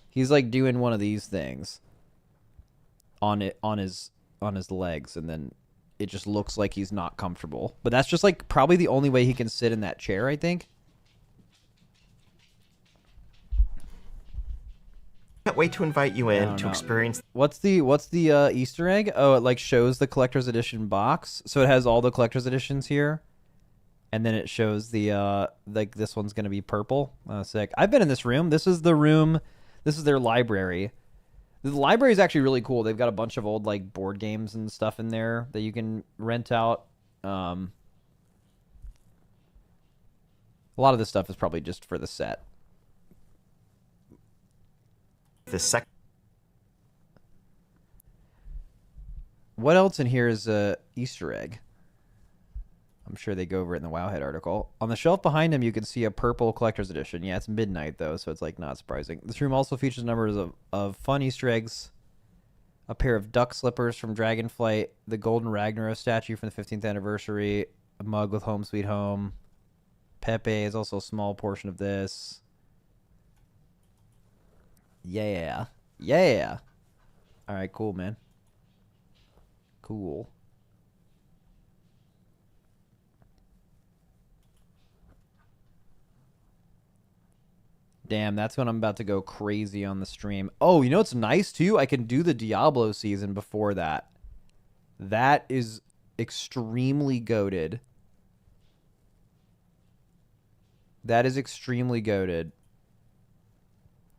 he's like doing one of these things on his legs, and then it just looks like he's not comfortable. But that's just like probably the only way he can sit in that chair, I think. Can't wait to invite you in to experience. What's the Easter egg? Oh, it like shows the collector's edition box, so it has all the collector's editions here, and then it shows the like this one's gonna be purple. Sick. I've been in this room. This is the room. This is their library. The library is actually really cool. They've got a bunch of old like board games and stuff in there that you can rent out. A lot of this stuff is probably just for the set. What else in here is a Easter egg? I'm sure they go over it in the Wowhead article. On the shelf behind him, you can see a purple collector's edition. Yeah, it's midnight, though, so it's like not surprising. This room also features numbers of fun Easter eggs A pair of duck slippers from Dragonflight, the Golden Ragnaros statue from the 15th anniversary, a mug with Home Sweet Home. Pepe is also a small portion of this. Yeah. Yeah. All right, cool, man. Cool. Damn, that's when I'm about to go crazy on the stream. Oh, you know what's nice, too? I can do the Diablo season before that. That is extremely goated. That is extremely goated.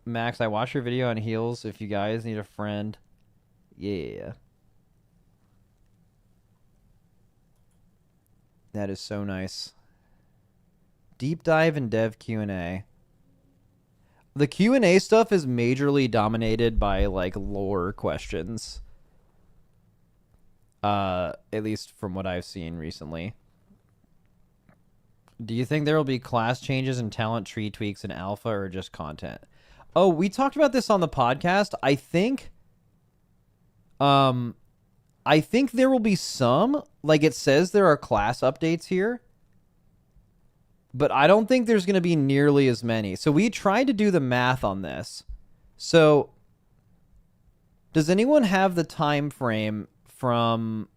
Max, I watched your video on heals. If you guys need a friend. Yeah. That is so nice. Deep dive and dev Q&A. The Q&A stuff is majorly dominated by, like, lore questions. At least from what I've seen recently. Do you think there will be class changes and talent tree tweaks in alpha or just content? Oh, we talked about this on the podcast. I think there will be some. Like, it says there are class updates here. But I don't think there's going to be nearly as many. So we tried to do the math on this. So does anyone have the time frame from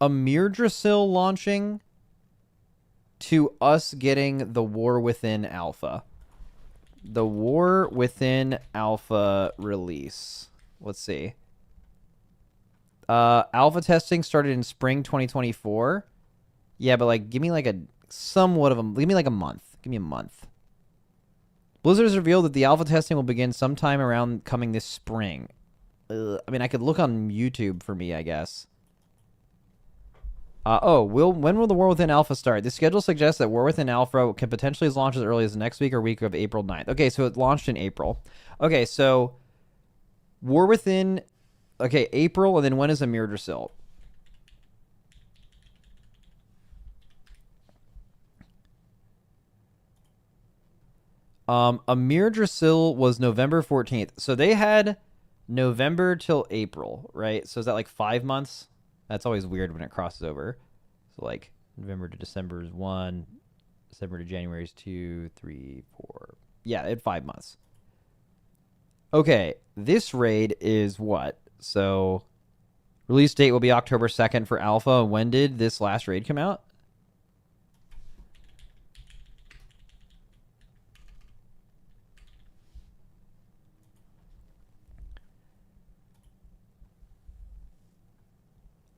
a Mirdrasil launching to us getting the War Within Alpha? The War Within Alpha release. Let's see. Alpha testing started in spring 2024. Yeah, but like, give me like a somewhat of a... Give me like a month. Give me a month. Blizzard has revealed that the alpha testing will begin sometime around coming this spring. I mean, I could look on YouTube for me, I guess. When will the War Within Alpha start? The schedule suggests that War Within Alpha can potentially launch as early as next week or week of April 9th. Okay, so it launched in April. Okay, so War Within... Okay, April, and then when is a Mirdrasil? Amir Drasil was November 14th. So they had November till April, right? So is that like 5 months? That's always weird when it crosses over. So like November to December is 1. December to January is 2, 3, 4. Yeah, it 5 months. Okay, this raid is what? So release date will be October 2nd for Alpha. When did this last raid come out?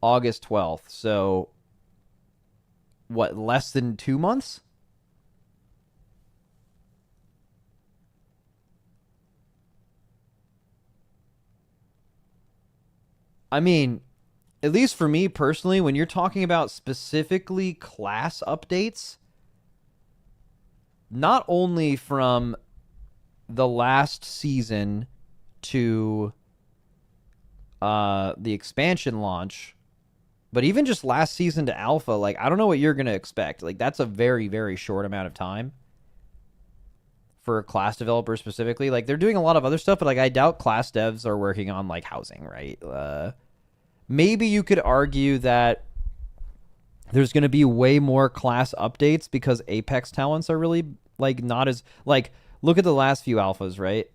August 12th. So, what, less than 2 months? I mean, at least for me personally, when you're talking about specifically class updates, not only from the last season to the expansion launch, but even just last season to alpha, like, I don't know what you're going to expect. Like, that's a very, very short amount of time for class developers specifically. Like, they're doing a lot of other stuff, but, like, I doubt class devs are working on, like, housing, right? Maybe you could argue that there's going to be way more class updates because Apex talents are really, like, not as... Like, look at the last few alphas, right?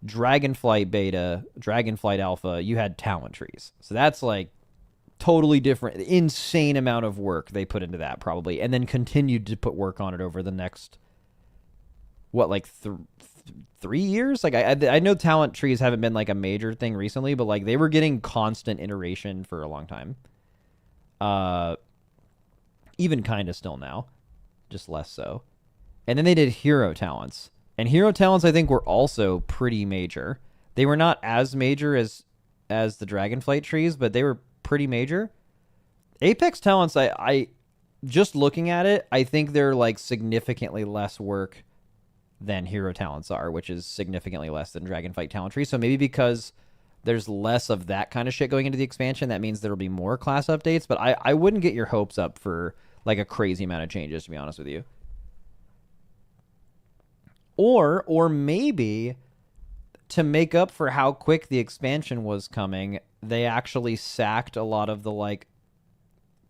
Dragonflight beta, Dragonflight alpha, you had talent trees. So that's, like, totally different, insane amount of work they put into that probably, and then continued to put work on it over the next, what, like 3 years? Like, I know talent trees haven't been like a major thing recently, but like they were getting constant iteration for a long time. Even kind of still now, just less so. And then they did hero talents, and hero talents I think were also pretty major. They were not as major as the Dragonflight trees, but they were pretty major. Apex talents, I just looking at it, I think they're like significantly less work than hero talents are, which is significantly less than Dragonflight talent tree. So maybe because there's less of that kind of shit going into the expansion, that means there'll be more class updates. But I wouldn't get your hopes up for like a crazy amount of changes, to be honest with you. Or maybe to make up for how quick the expansion was coming, they actually sacked a lot of the like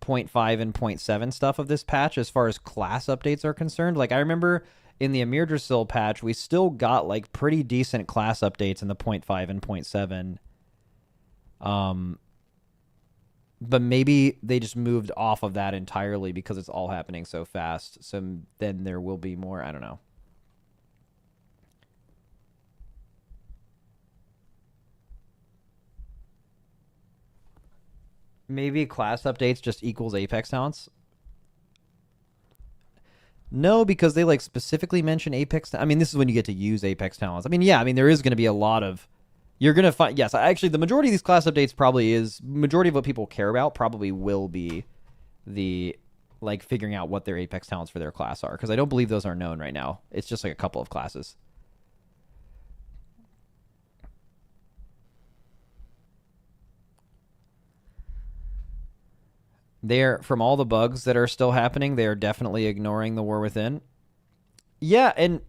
0.5 and 0.7 stuff of this patch as far as class updates are concerned. Like I remember in the Amir Drasil patch, we still got like pretty decent class updates in the 0.5 and 0.7. But maybe they just moved off of that entirely because it's all happening so fast. So then there will be more. I don't know. Maybe class updates just equals Apex talents. No, because they like specifically mention Apex. I mean, this is when you get to use Apex talents. I mean, yeah, I mean, there is going to be a lot of. You're going to find, yes, actually, the majority of these class updates probably is, majority of what people care about probably will be the, like, figuring out what their Apex talents for their class are. Because I don't believe those are known right now. It's just like a couple of classes. They're, from all the bugs that are still happening, they are definitely ignoring the War Within. Yeah, and,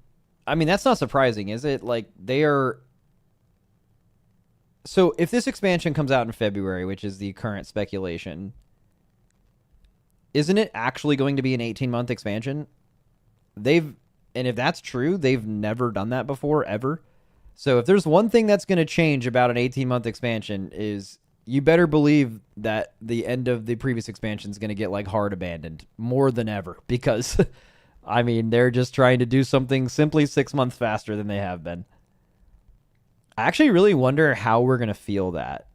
I mean, that's not surprising, is it? Like, they are... So if this expansion comes out in February, which is the current speculation, isn't it actually going to be an 18-month expansion? And if that's true, they've never done that before, ever. So if there's one thing that's going to change about an 18-month expansion is you better believe that the end of the previous expansion is going to get like hard abandoned more than ever because, I mean, they're just trying to do something simply 6 months faster than they have been. I actually really wonder how we're going to feel that.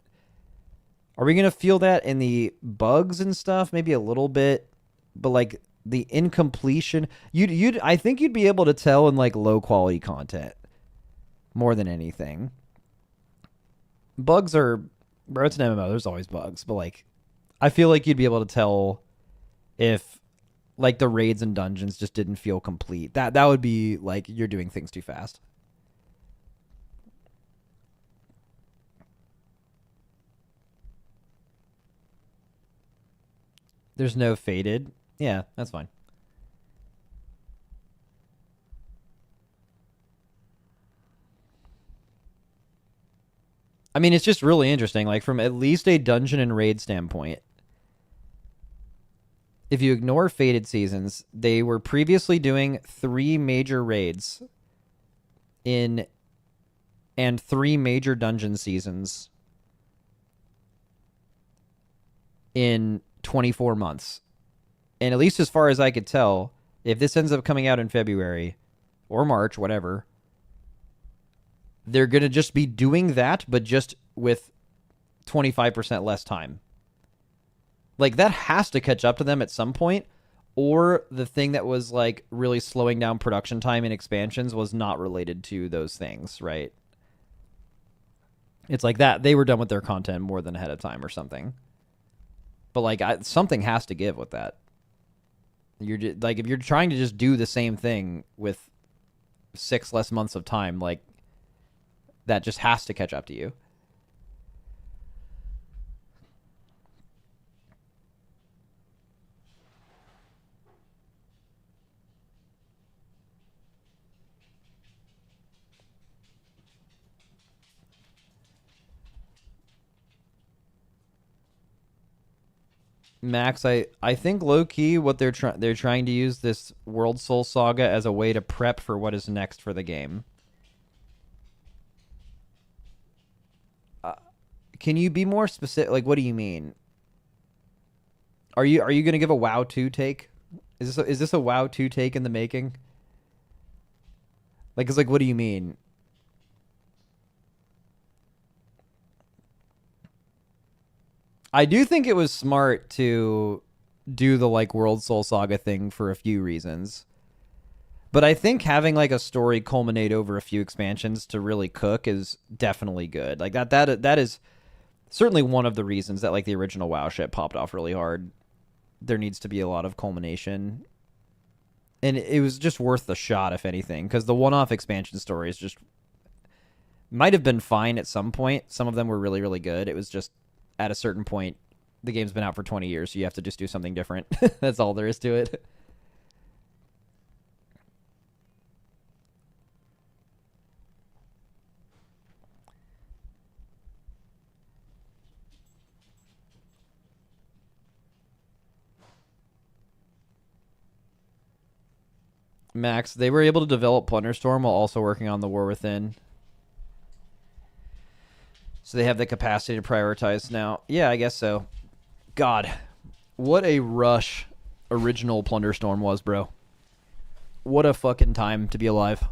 Are we going to feel that in the bugs and stuff? Maybe a little bit, but like the incompletion, I think you'd be able to tell in like low quality content more than anything. Bugs are, bro, it's an MMO. There's always bugs, but like, I feel like you'd be able to tell if like the raids and dungeons just didn't feel complete. That would be like you're doing things too fast. There's no faded. Yeah, that's fine. I mean, it's just really interesting. Like, from at least a dungeon and raid standpoint, if you ignore faded seasons, they were previously doing 3 major raids and 3 major dungeon seasons in 24 months. And at least as far as I could tell, if this ends up coming out in February or March, whatever, they're going to just be doing that, but just with 25% less time. Like, that has to catch up to them at some point, or the thing that was, like, really slowing down production time in expansions was not related to those things, right? It's like that. They were done with their content more than ahead of time or something. But, like, something has to give with that. You're just, like, if you're trying to just do the same thing with 6 less months of time, like, that just has to catch up to you. Max, I think low key what they're trying to use this World Soul Saga as a way to prep for what is next for the game. Can you be more specific? Like, what do you mean? Are you going to give a WoW 2 take? Is this a WoW 2 take in the making? Like, it's like, what do you mean? I do think it was smart to do the like World Soul Saga thing for a few reasons. But I think having like a story culminate over a few expansions to really cook is definitely good. Like that is certainly one of the reasons that like the original WoW shit popped off really hard. There needs to be a lot of culmination. And it was just worth the shot, if anything, because the one-off expansion stories just might have been fine at some point. Some of them were really, really good. It was just at a certain point, the game's been out for 20 years, so you have to just do something different. That's all there is to it. Max, they were able to develop Plunderstorm while also working on the War Within. So they have the capacity to prioritize now. Yeah, I guess so. God, what a rush original Plunderstorm was, bro. What a fucking time to be alive.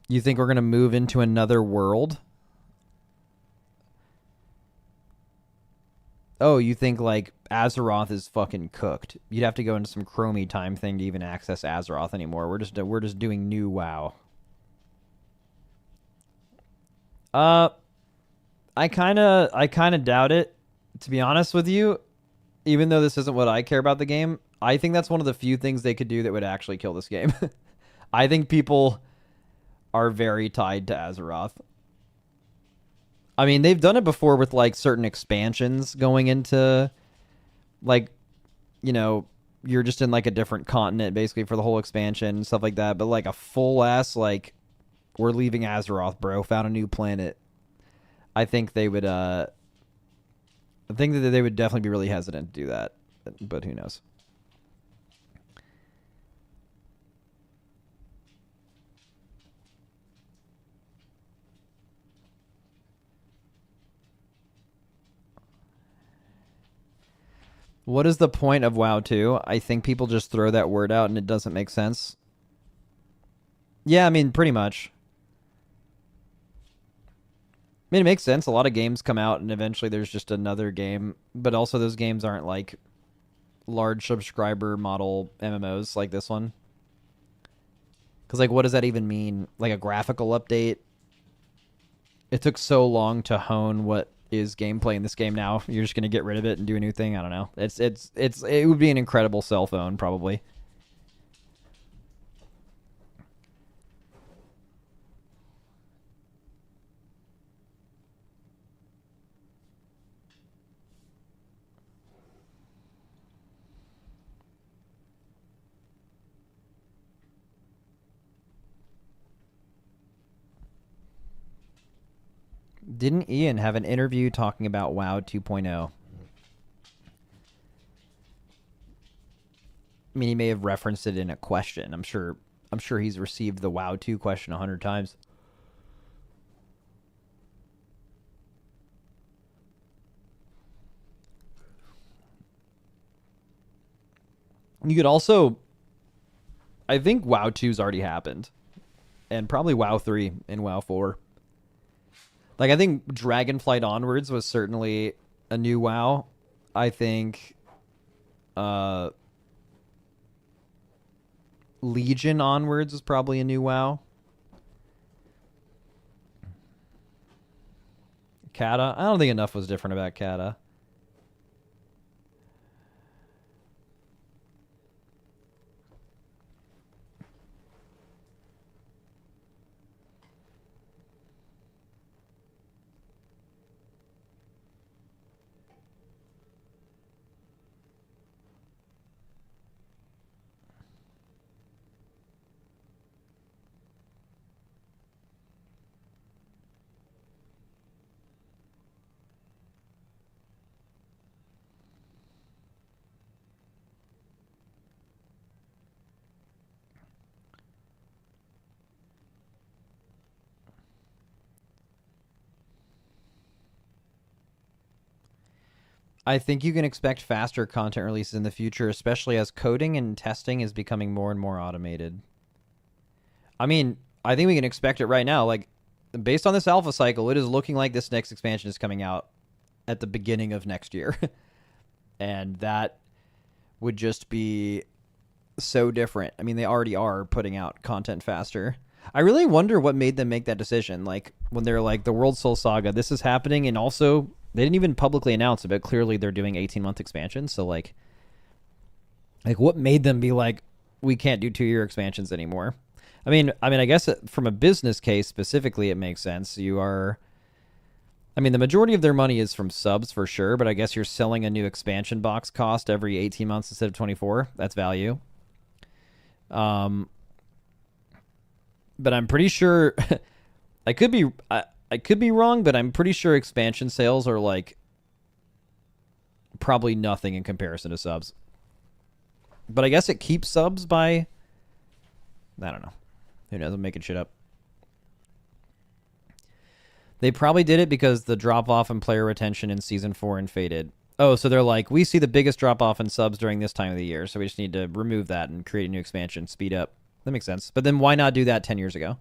You think we're going to move into another world? Oh, you think like Azeroth is fucking cooked? You'd have to go into some Chromie time thing to even access Azeroth anymore. We're just doing new WoW. I kind of doubt it, to be honest with you. Even though this isn't what I care about the game, I think that's one of the few things they could do that would actually kill this game. I think people are very tied to Azeroth. I mean, they've done it before with like certain expansions going into like, you know, you're just in like a different continent basically for the whole expansion and stuff like that. But like a full ass, like, we're leaving Azeroth, bro, found a new planet. I think they would, I think that they would definitely be really hesitant to do that, but who knows? What is the point of WoW 2? I think people just throw that word out and it doesn't make sense. Yeah, I mean, pretty much. I mean, it makes sense. A lot of games come out and eventually there's just another game. But also those games aren't like large subscriber model MMOs like this one. Because like, what does that even mean? Like a graphical update? It took so long to hone what is gameplay in this game now. You're just going to get rid of it and do a new thing? I don't know. It would be an incredible cell phone, probably. Didn't Ian have an interview talking about WoW 2.0? I mean, he may have referenced it in a question. I'm sure he's received the WoW 2 question 100 times. You could also, I think WoW 2's already happened. And probably WoW 3 and WoW 4. Like, I think Dragonflight onwards was certainly a new WoW. I think Legion onwards is probably a new WoW. Kata. I don't think enough was different about Kata. I think you can expect faster content releases in the future, especially as coding and testing is becoming more and more automated. I mean, I think we can expect it right now. Like, based on this alpha cycle, it is looking like this next expansion is coming out at the beginning of next year. And that would just be so different. I mean, they already are putting out content faster. I really wonder what made them make that decision. Like, when they're like, the World Soul Saga, this is happening, and also they didn't even publicly announce it, but clearly they're doing 18-month expansions. So, like, what made them be like, we can't do 2-year expansions anymore? I mean, I guess from a business case specifically, it makes sense. You are, I mean, the majority of their money is from subs for sure, but I guess you're selling a new expansion box cost every 18 months instead of 24. That's value. but I'm pretty sure I could be I could be wrong, but I'm pretty sure expansion sales are like probably nothing in comparison to subs. But I guess it keeps subs by, I don't know. Who knows? I'm making shit up. They probably did it because the drop off in player retention in season 4 and faded. Oh, so they're like, we see the biggest drop off in subs during this time of the year, so we just need to remove that and create a new expansion, speed up. That makes sense. But then why not do that 10 years ago?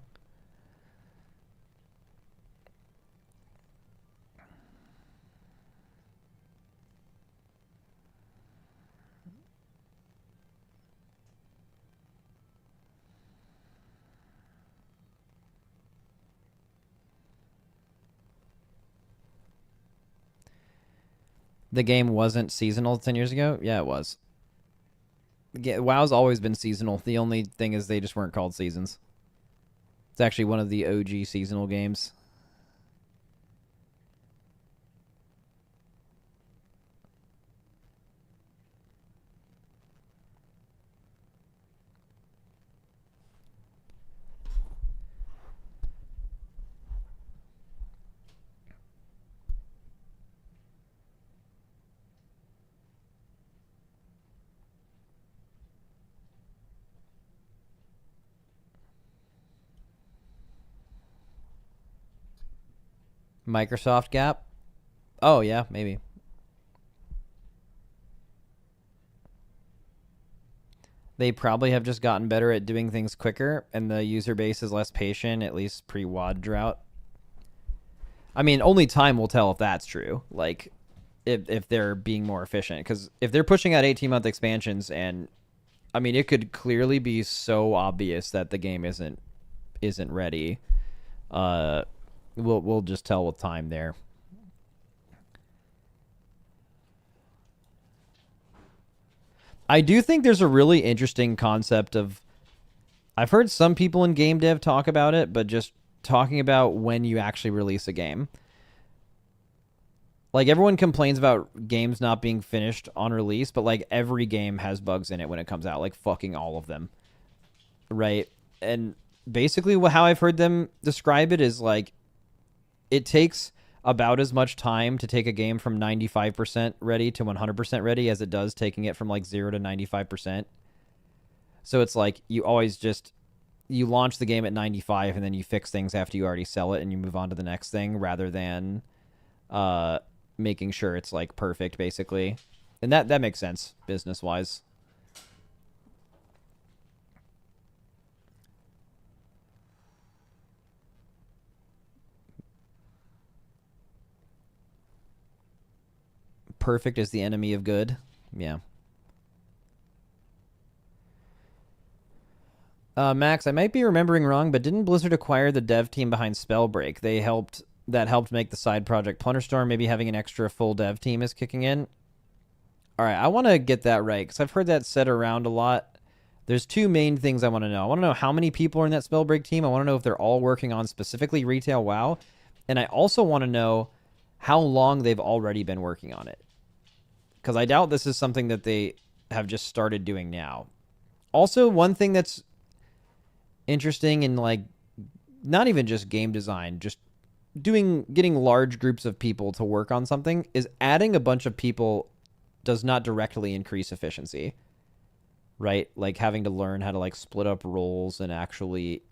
The game wasn't seasonal 10 years ago? Yeah, it was. WoW's always been seasonal. The only thing is they just weren't called seasons. It's actually one of the OG seasonal games. Microsoft gap? Oh, yeah, maybe. They probably have just gotten better at doing things quicker, and the user base is less patient, at least pre-WAD drought. I mean, only time will tell if that's true. Like, if they're being more efficient. Because if they're pushing out 18-month expansions, and, I mean, it could clearly be so obvious that the game isn't ready. We'll just tell with time there. I do think there's a really interesting concept of, I've heard some people in game dev talk about it, but just talking about when you actually release a game. Like, everyone complains about games not being finished on release, but like every game has bugs in it when it comes out, like fucking all of them. Right? And basically how I've heard them describe it is like, it takes about as much time to take a game from 95% ready to 100% ready as it does taking it from like 0 to 95%. So it's like you always just, you launch the game at 95 and then you fix things after you already sell it and you move on to the next thing rather than making sure it's like perfect, basically. And that makes sense business-wise. Perfect is the enemy of good. Yeah. Max, I might be remembering wrong, but didn't Blizzard acquire the dev team behind Spellbreak? That helped make the side project Plunderstorm. Maybe having an extra full dev team is kicking in. All right, I want to get that right because I've heard that said around a lot. There's two main things I want to know. I want to know how many people are in that Spellbreak team. I want to know if they're all working on specifically retail WoW, and I also want to know how long they've already been working on it. Because I doubt this is something that they have just started doing now. Also, one thing that's interesting in, like, not even just game design, just getting large groups of people to work on something, is adding a bunch of people does not directly increase efficiency. Right? Like, having to learn how to, like, split up roles and actually,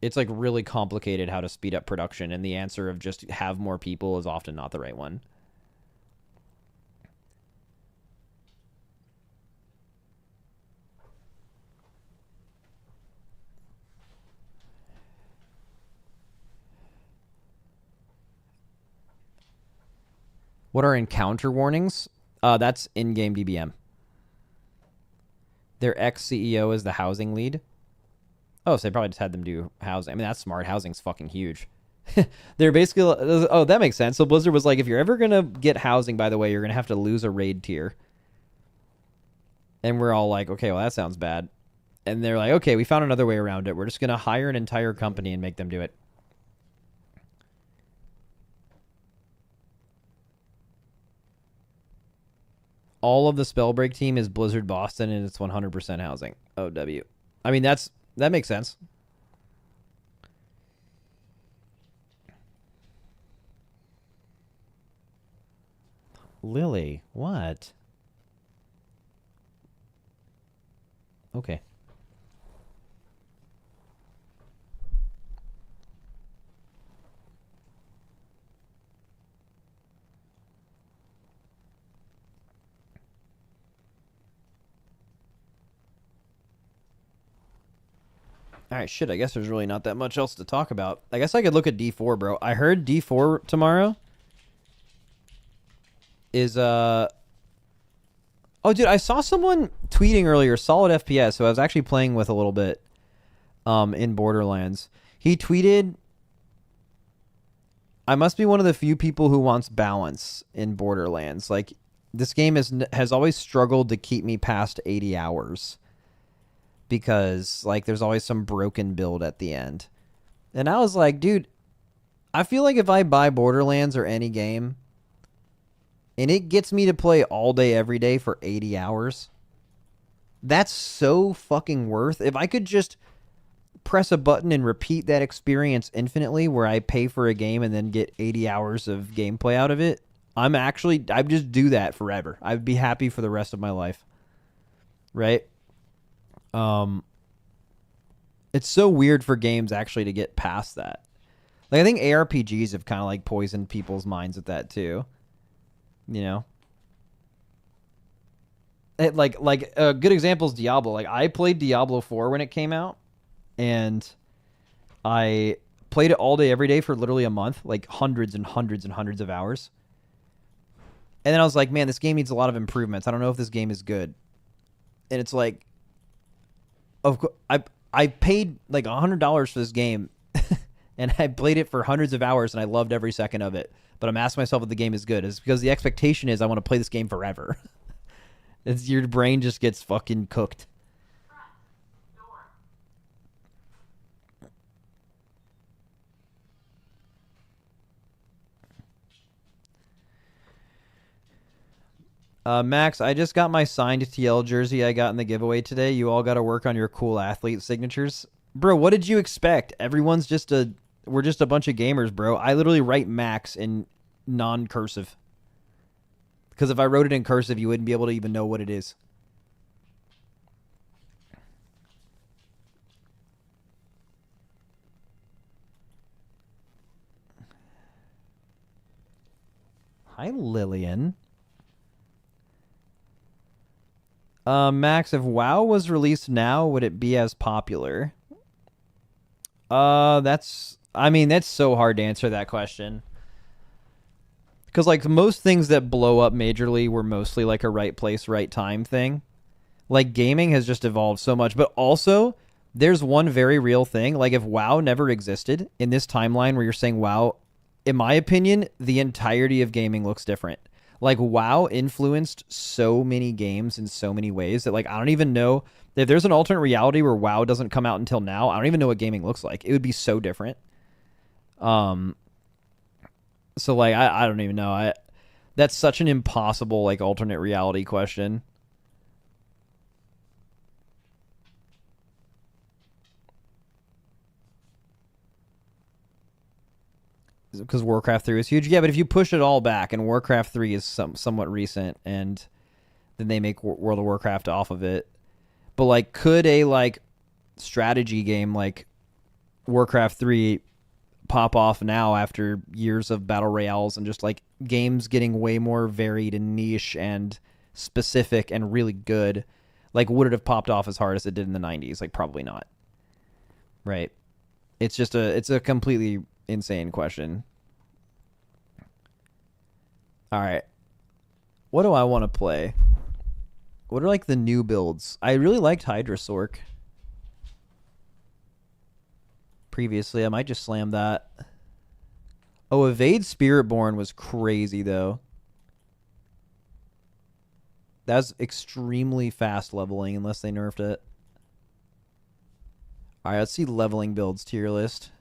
it's, like, really complicated how to speed up production, and the answer of just have more people is often not the right one. What are encounter warnings? That's in-game DBM. Their ex-CEO is the housing lead. Oh, so they probably just had them do housing. I mean, that's smart. Housing's fucking huge. They're basically... Oh, that makes sense. So Blizzard was like, if you're ever going to get housing, by the way, you're going to have to lose a raid tier. And we're all like, okay, well, that sounds bad. And they're like, okay, we found another way around it. We're just going to hire an entire company and make them do it. All of the Spellbreak team is Blizzard Boston, and it's 100% housing. OW. I mean, that makes sense. Lily, what? Okay. All right, shit, I guess there's really not that much else to talk about. I guess I could look at D4, bro. I heard D4 tomorrow is Oh, dude, I saw someone tweeting earlier, solid FPS, who I was actually playing with a little bit in Borderlands. He tweeted, I must be one of the few people who wants balance in Borderlands. Like, this game has always struggled to keep me past 80 hours. Because, like, there's always some broken build at the end. And I was like, dude, I feel like if I buy Borderlands or any game, and it gets me to play all day, every day for 80 hours, that's so fucking worth. If I could just press a button and repeat that experience infinitely, where I pay for a game and then get 80 hours of gameplay out of it, I'd just do that forever. I'd be happy for the rest of my life. Right? It's so weird for games actually to get past that. Like, I think ARPGs have kind of like poisoned people's minds with that too. You know, like a good example is Diablo. Like, I played Diablo 4 when it came out, and I played it all day, every day for literally a month, like hundreds and hundreds and hundreds of hours. And then I was like, man, this game needs a lot of improvements. I don't know if this game is good. And it's like, of course, I paid like $100 for this game, and I played it for hundreds of hours, and I loved every second of it. But I'm asking myself if the game is good. It's because the expectation is I want to play this game forever. It's, your brain just gets fucking cooked. Max, I just got my signed TL jersey I got in the giveaway today. You all got to work on your cool athlete signatures. Bro, what did you expect? We're just a bunch of gamers, bro. I literally write Max in non-cursive. Because if I wrote it in cursive, you wouldn't be able to even know what it is. Hi, Lillian. Max, if WoW was released now, would it be as popular? That's so hard to answer that question. Because, like, most things that blow up majorly were mostly, like, a right place, right time thing. Like, gaming has just evolved so much. But also, there's one very real thing. Like, if WoW never existed in this timeline where you're saying WoW, in my opinion, the entirety of gaming looks different. Like, WoW influenced so many games in so many ways that, like, I don't even know if there's an alternate reality where WoW doesn't come out until now. I don't even know what gaming looks like. It would be so different. So, like, I don't even know. That's such an impossible, like, alternate reality question. Because Warcraft 3 is huge. Yeah, but if you push it all back, and Warcraft 3 is somewhat recent, and then they make World of Warcraft off of it. But, like, could a, like, strategy game like Warcraft 3 pop off now after years of battle royales and just, like, games getting way more varied and niche and specific and really good? Like, would it have popped off as hard as it did in the 90s? Like, probably not. Right? It's a completely insane question. All right. What do I want to play? What are, like, the new builds? I really liked Hydrasork previously. I might just slam that. Oh, Evade Spiritborn was crazy, though. That's extremely fast leveling, unless they nerfed it. All right, let's see leveling builds tier list.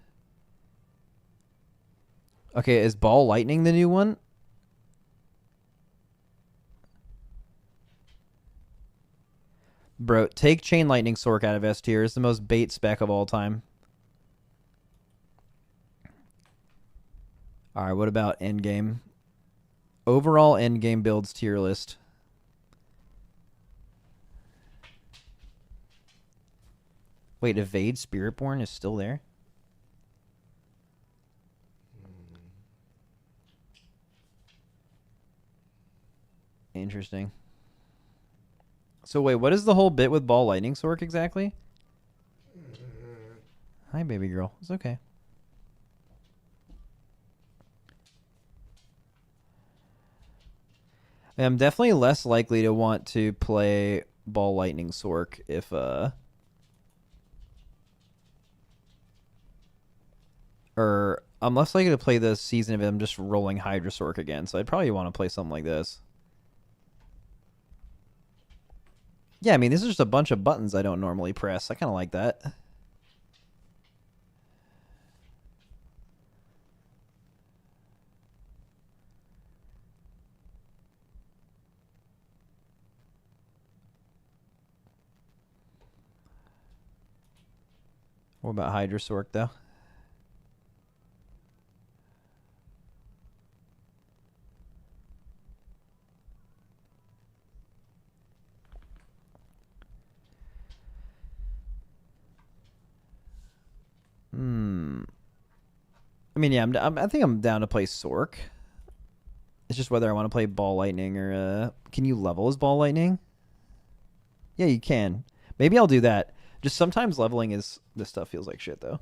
Okay, is Ball Lightning the new one? Bro, take Chain Lightning Sork out of S tier. It's the most bait spec of all time. All right, what about endgame? Overall endgame builds tier list. Wait, Evade Spiritborn is still there? Interesting. So wait, what is the whole bit with Ball Lightning Sork exactly? Hi, baby girl. It's okay. I'm definitely less likely to want to play Ball Lightning Sork if or I'm less likely to play this season if I'm just rolling Hydra Sork again. So I'd probably want to play something like this. Yeah, I mean, this is just a bunch of buttons I don't normally press. I kind of like that. What about Hydra Sork, though? I mean, yeah, I think I'm down to play Sork. It's just whether I want to play Ball Lightning or... Can you level as Ball Lightning? Yeah, you can. Maybe I'll do that. Just sometimes leveling is... This stuff feels like shit, though.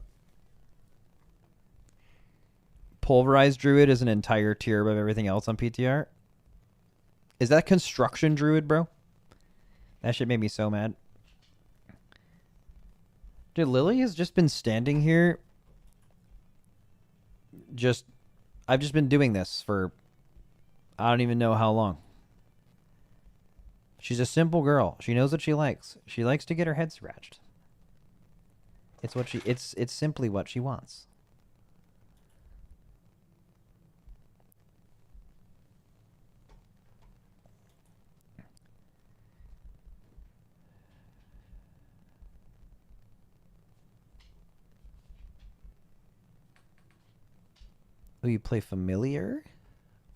Pulverized Druid is an entire tier above everything else on PTR. Is that Construction Druid, bro? That shit made me so mad. Dude, Lily has just been standing here. I've just been doing this for... I don't even know how long. She's a simple girl. She knows what she likes. She likes to get her head scratched. It's what it's simply what she wants. Oh, you play Familiar?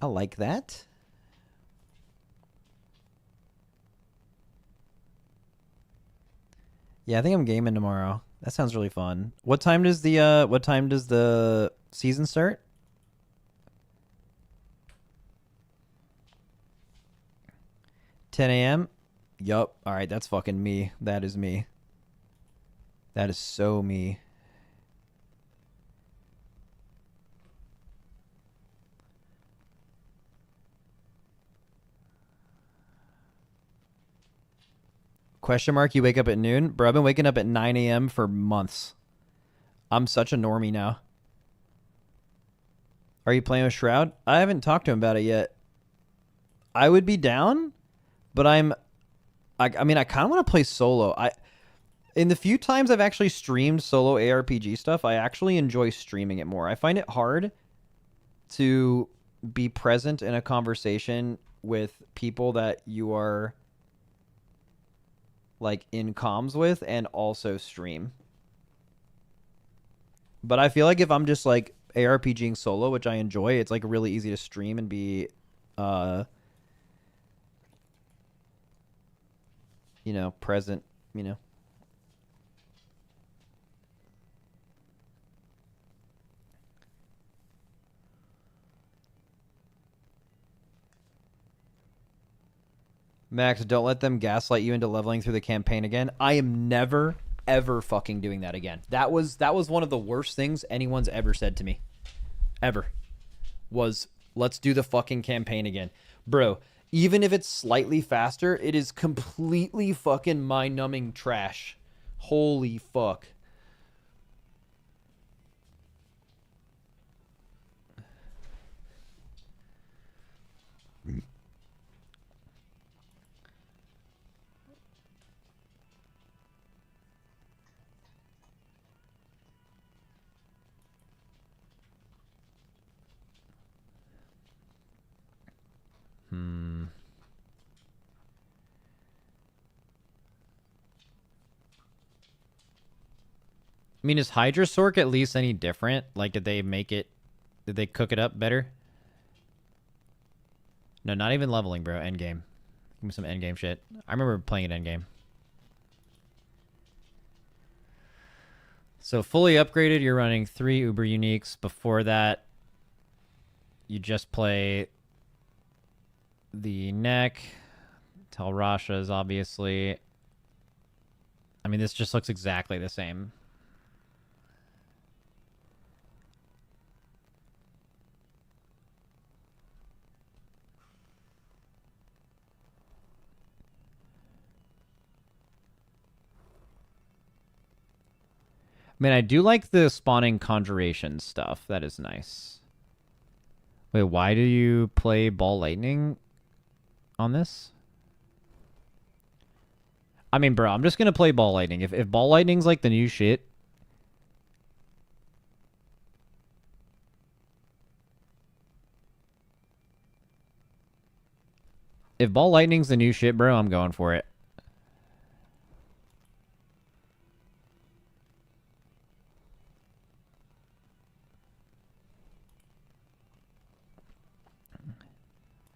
I like that. Yeah, I think I'm gaming tomorrow. That sounds really fun. What time does the season start? 10 a.m. Yup. All right, that's fucking me. That is me. That is so me. Question mark, you wake up at noon? Bro, I've been waking up at 9 a.m. for months. I'm such a normie now. Are you playing with Shroud? I haven't talked to him about it yet. I would be down, but I mean, I kind of want to play solo. In the few times I've actually streamed solo ARPG stuff, I actually enjoy streaming it more. I find it hard to be present in a conversation with people that you are like in comms with and also stream. But I feel like if I'm just like ARPGing solo, which I enjoy, it's like really easy to stream and be present, Max, don't let them gaslight you into leveling through the campaign again. I am never, ever fucking doing that again. That was one of the worst things anyone's ever said to me. Ever. Was, let's do the fucking campaign again. Bro, even if it's slightly faster, it is completely fucking mind-numbing trash. Holy fuck. I mean, is Hydra Sork at least any different? Like, did they cook it up better? No, not even leveling, bro. Endgame. Give me some endgame shit. I remember playing it endgame. So fully upgraded, you're running 3 Uber Uniques. Before that, you just play the neck. Tel Rasha's obviously. I mean, this just looks exactly the same. I mean, I do like the spawning conjuration stuff. That is nice. Wait, why do you play Ball Lightning on this? I mean, bro, I'm just going to play Ball Lightning. If Ball Lightning's like the new shit. If Ball Lightning's the new shit, bro, I'm going for it.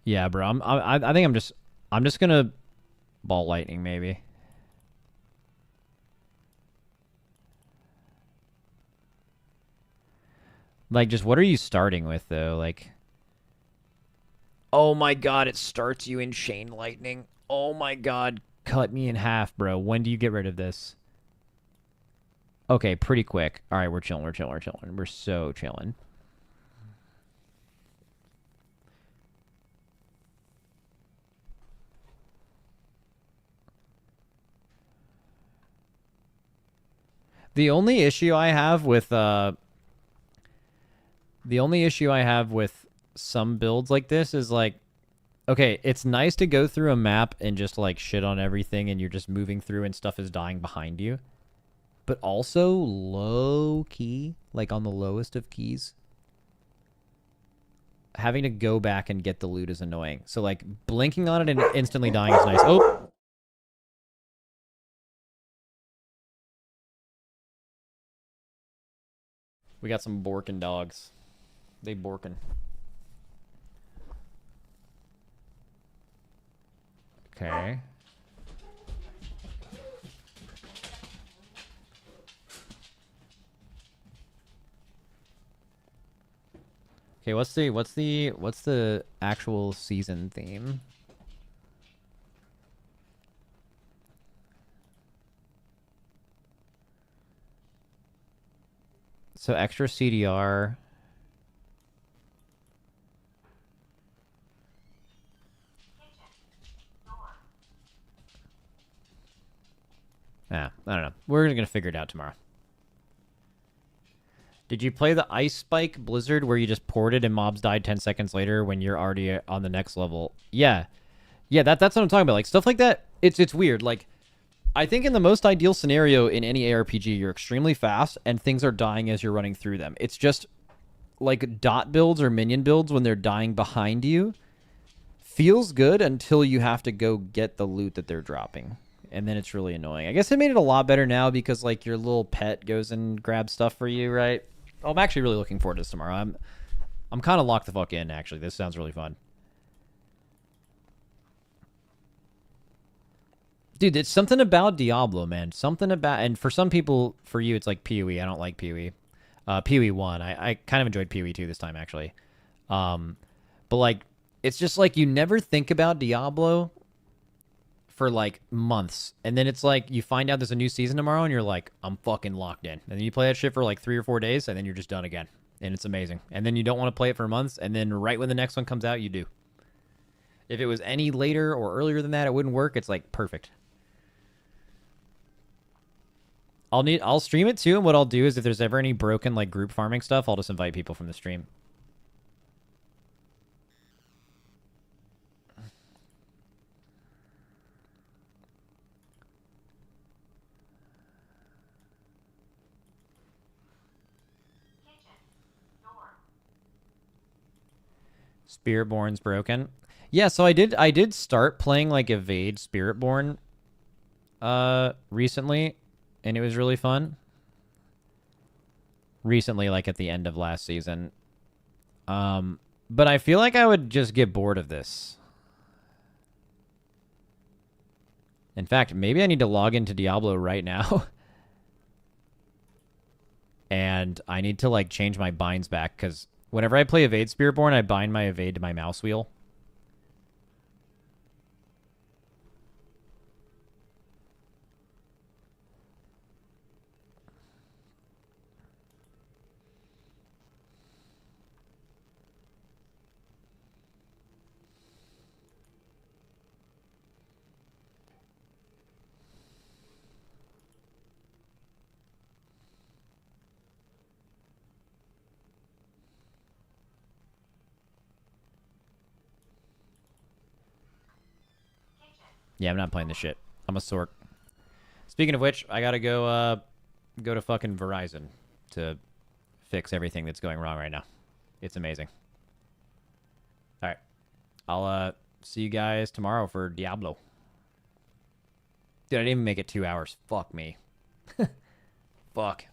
Yeah, bro. I think I'm just gonna Ball Lightning maybe. Like, just what are you starting with though? Like, oh my god, it starts you in Chain Lightning. Oh my god, cut me in half, bro. When do you get rid of this? Okay, pretty quick. All right, we're chilling. We're chilling. We're chilling. We're so chilling. The only issue I have with some builds like this is like, okay, it's nice to go through a map and just like shit on everything and you're just moving through and stuff is dying behind you. But also low key, like on the lowest of keys, having to go back and get the loot is annoying. So like blinking on it and instantly dying is nice. Oh. We got some Borkin dogs. They Borkin. Okay. Okay, what's the actual season theme? So extra CDR. I don't know. We're going to figure it out tomorrow. Did you play the Ice Spike Blizzard where you just ported and mobs died 10 seconds later when you're already on the next level? Yeah. Yeah, that's what I'm talking about. Like, stuff like that, it's weird. Like, I think in the most ideal scenario in any ARPG, you're extremely fast and things are dying as you're running through them. It's just like dot builds or minion builds when they're dying behind you feels good until you have to go get the loot that they're dropping. And then it's really annoying. I guess it made it a lot better now because like your little pet goes and grabs stuff for you, right? Oh, I'm actually really looking forward to this tomorrow. I'm kind of locked the fuck in, actually. This sounds really fun. Dude, it's something about Diablo, man. Something about... And for some people, for you, it's like PoE. I don't like PoE. PoE 1. I kind of enjoyed PoE 2 this time, actually. But like, it's just like you never think about Diablo for like months, and then it's like you find out there's a new season tomorrow and you're like, I'm fucking locked in, and then you play that shit for like 3 or 4 days and then you're just done again, and it's amazing. And then you don't want to play it for months, and then right when the next one comes out you do. If it was any later or earlier than that, it wouldn't work. It's like perfect. I'll stream it too, and what I'll do is if there's ever any broken like group farming stuff, I'll just invite people from the stream. Spiritborn's broken. Yeah, so I did start playing like Evade Spiritborn recently, and it was really fun. Recently, like at the end of last season. But I feel like I would just get bored of this. In fact, maybe I need to log into Diablo right now. And I need to, like, change my binds back, because whenever I play Evade Spiritborn, I bind my Evade to my mouse wheel. Yeah, I'm not playing this shit. I'm a sork. Speaking of which, I gotta go to fucking Verizon to fix everything that's going wrong right now. It's amazing. All right. I'll see you guys tomorrow for Diablo. Dude, I didn't even make it 2 hours. Fuck me. Fuck.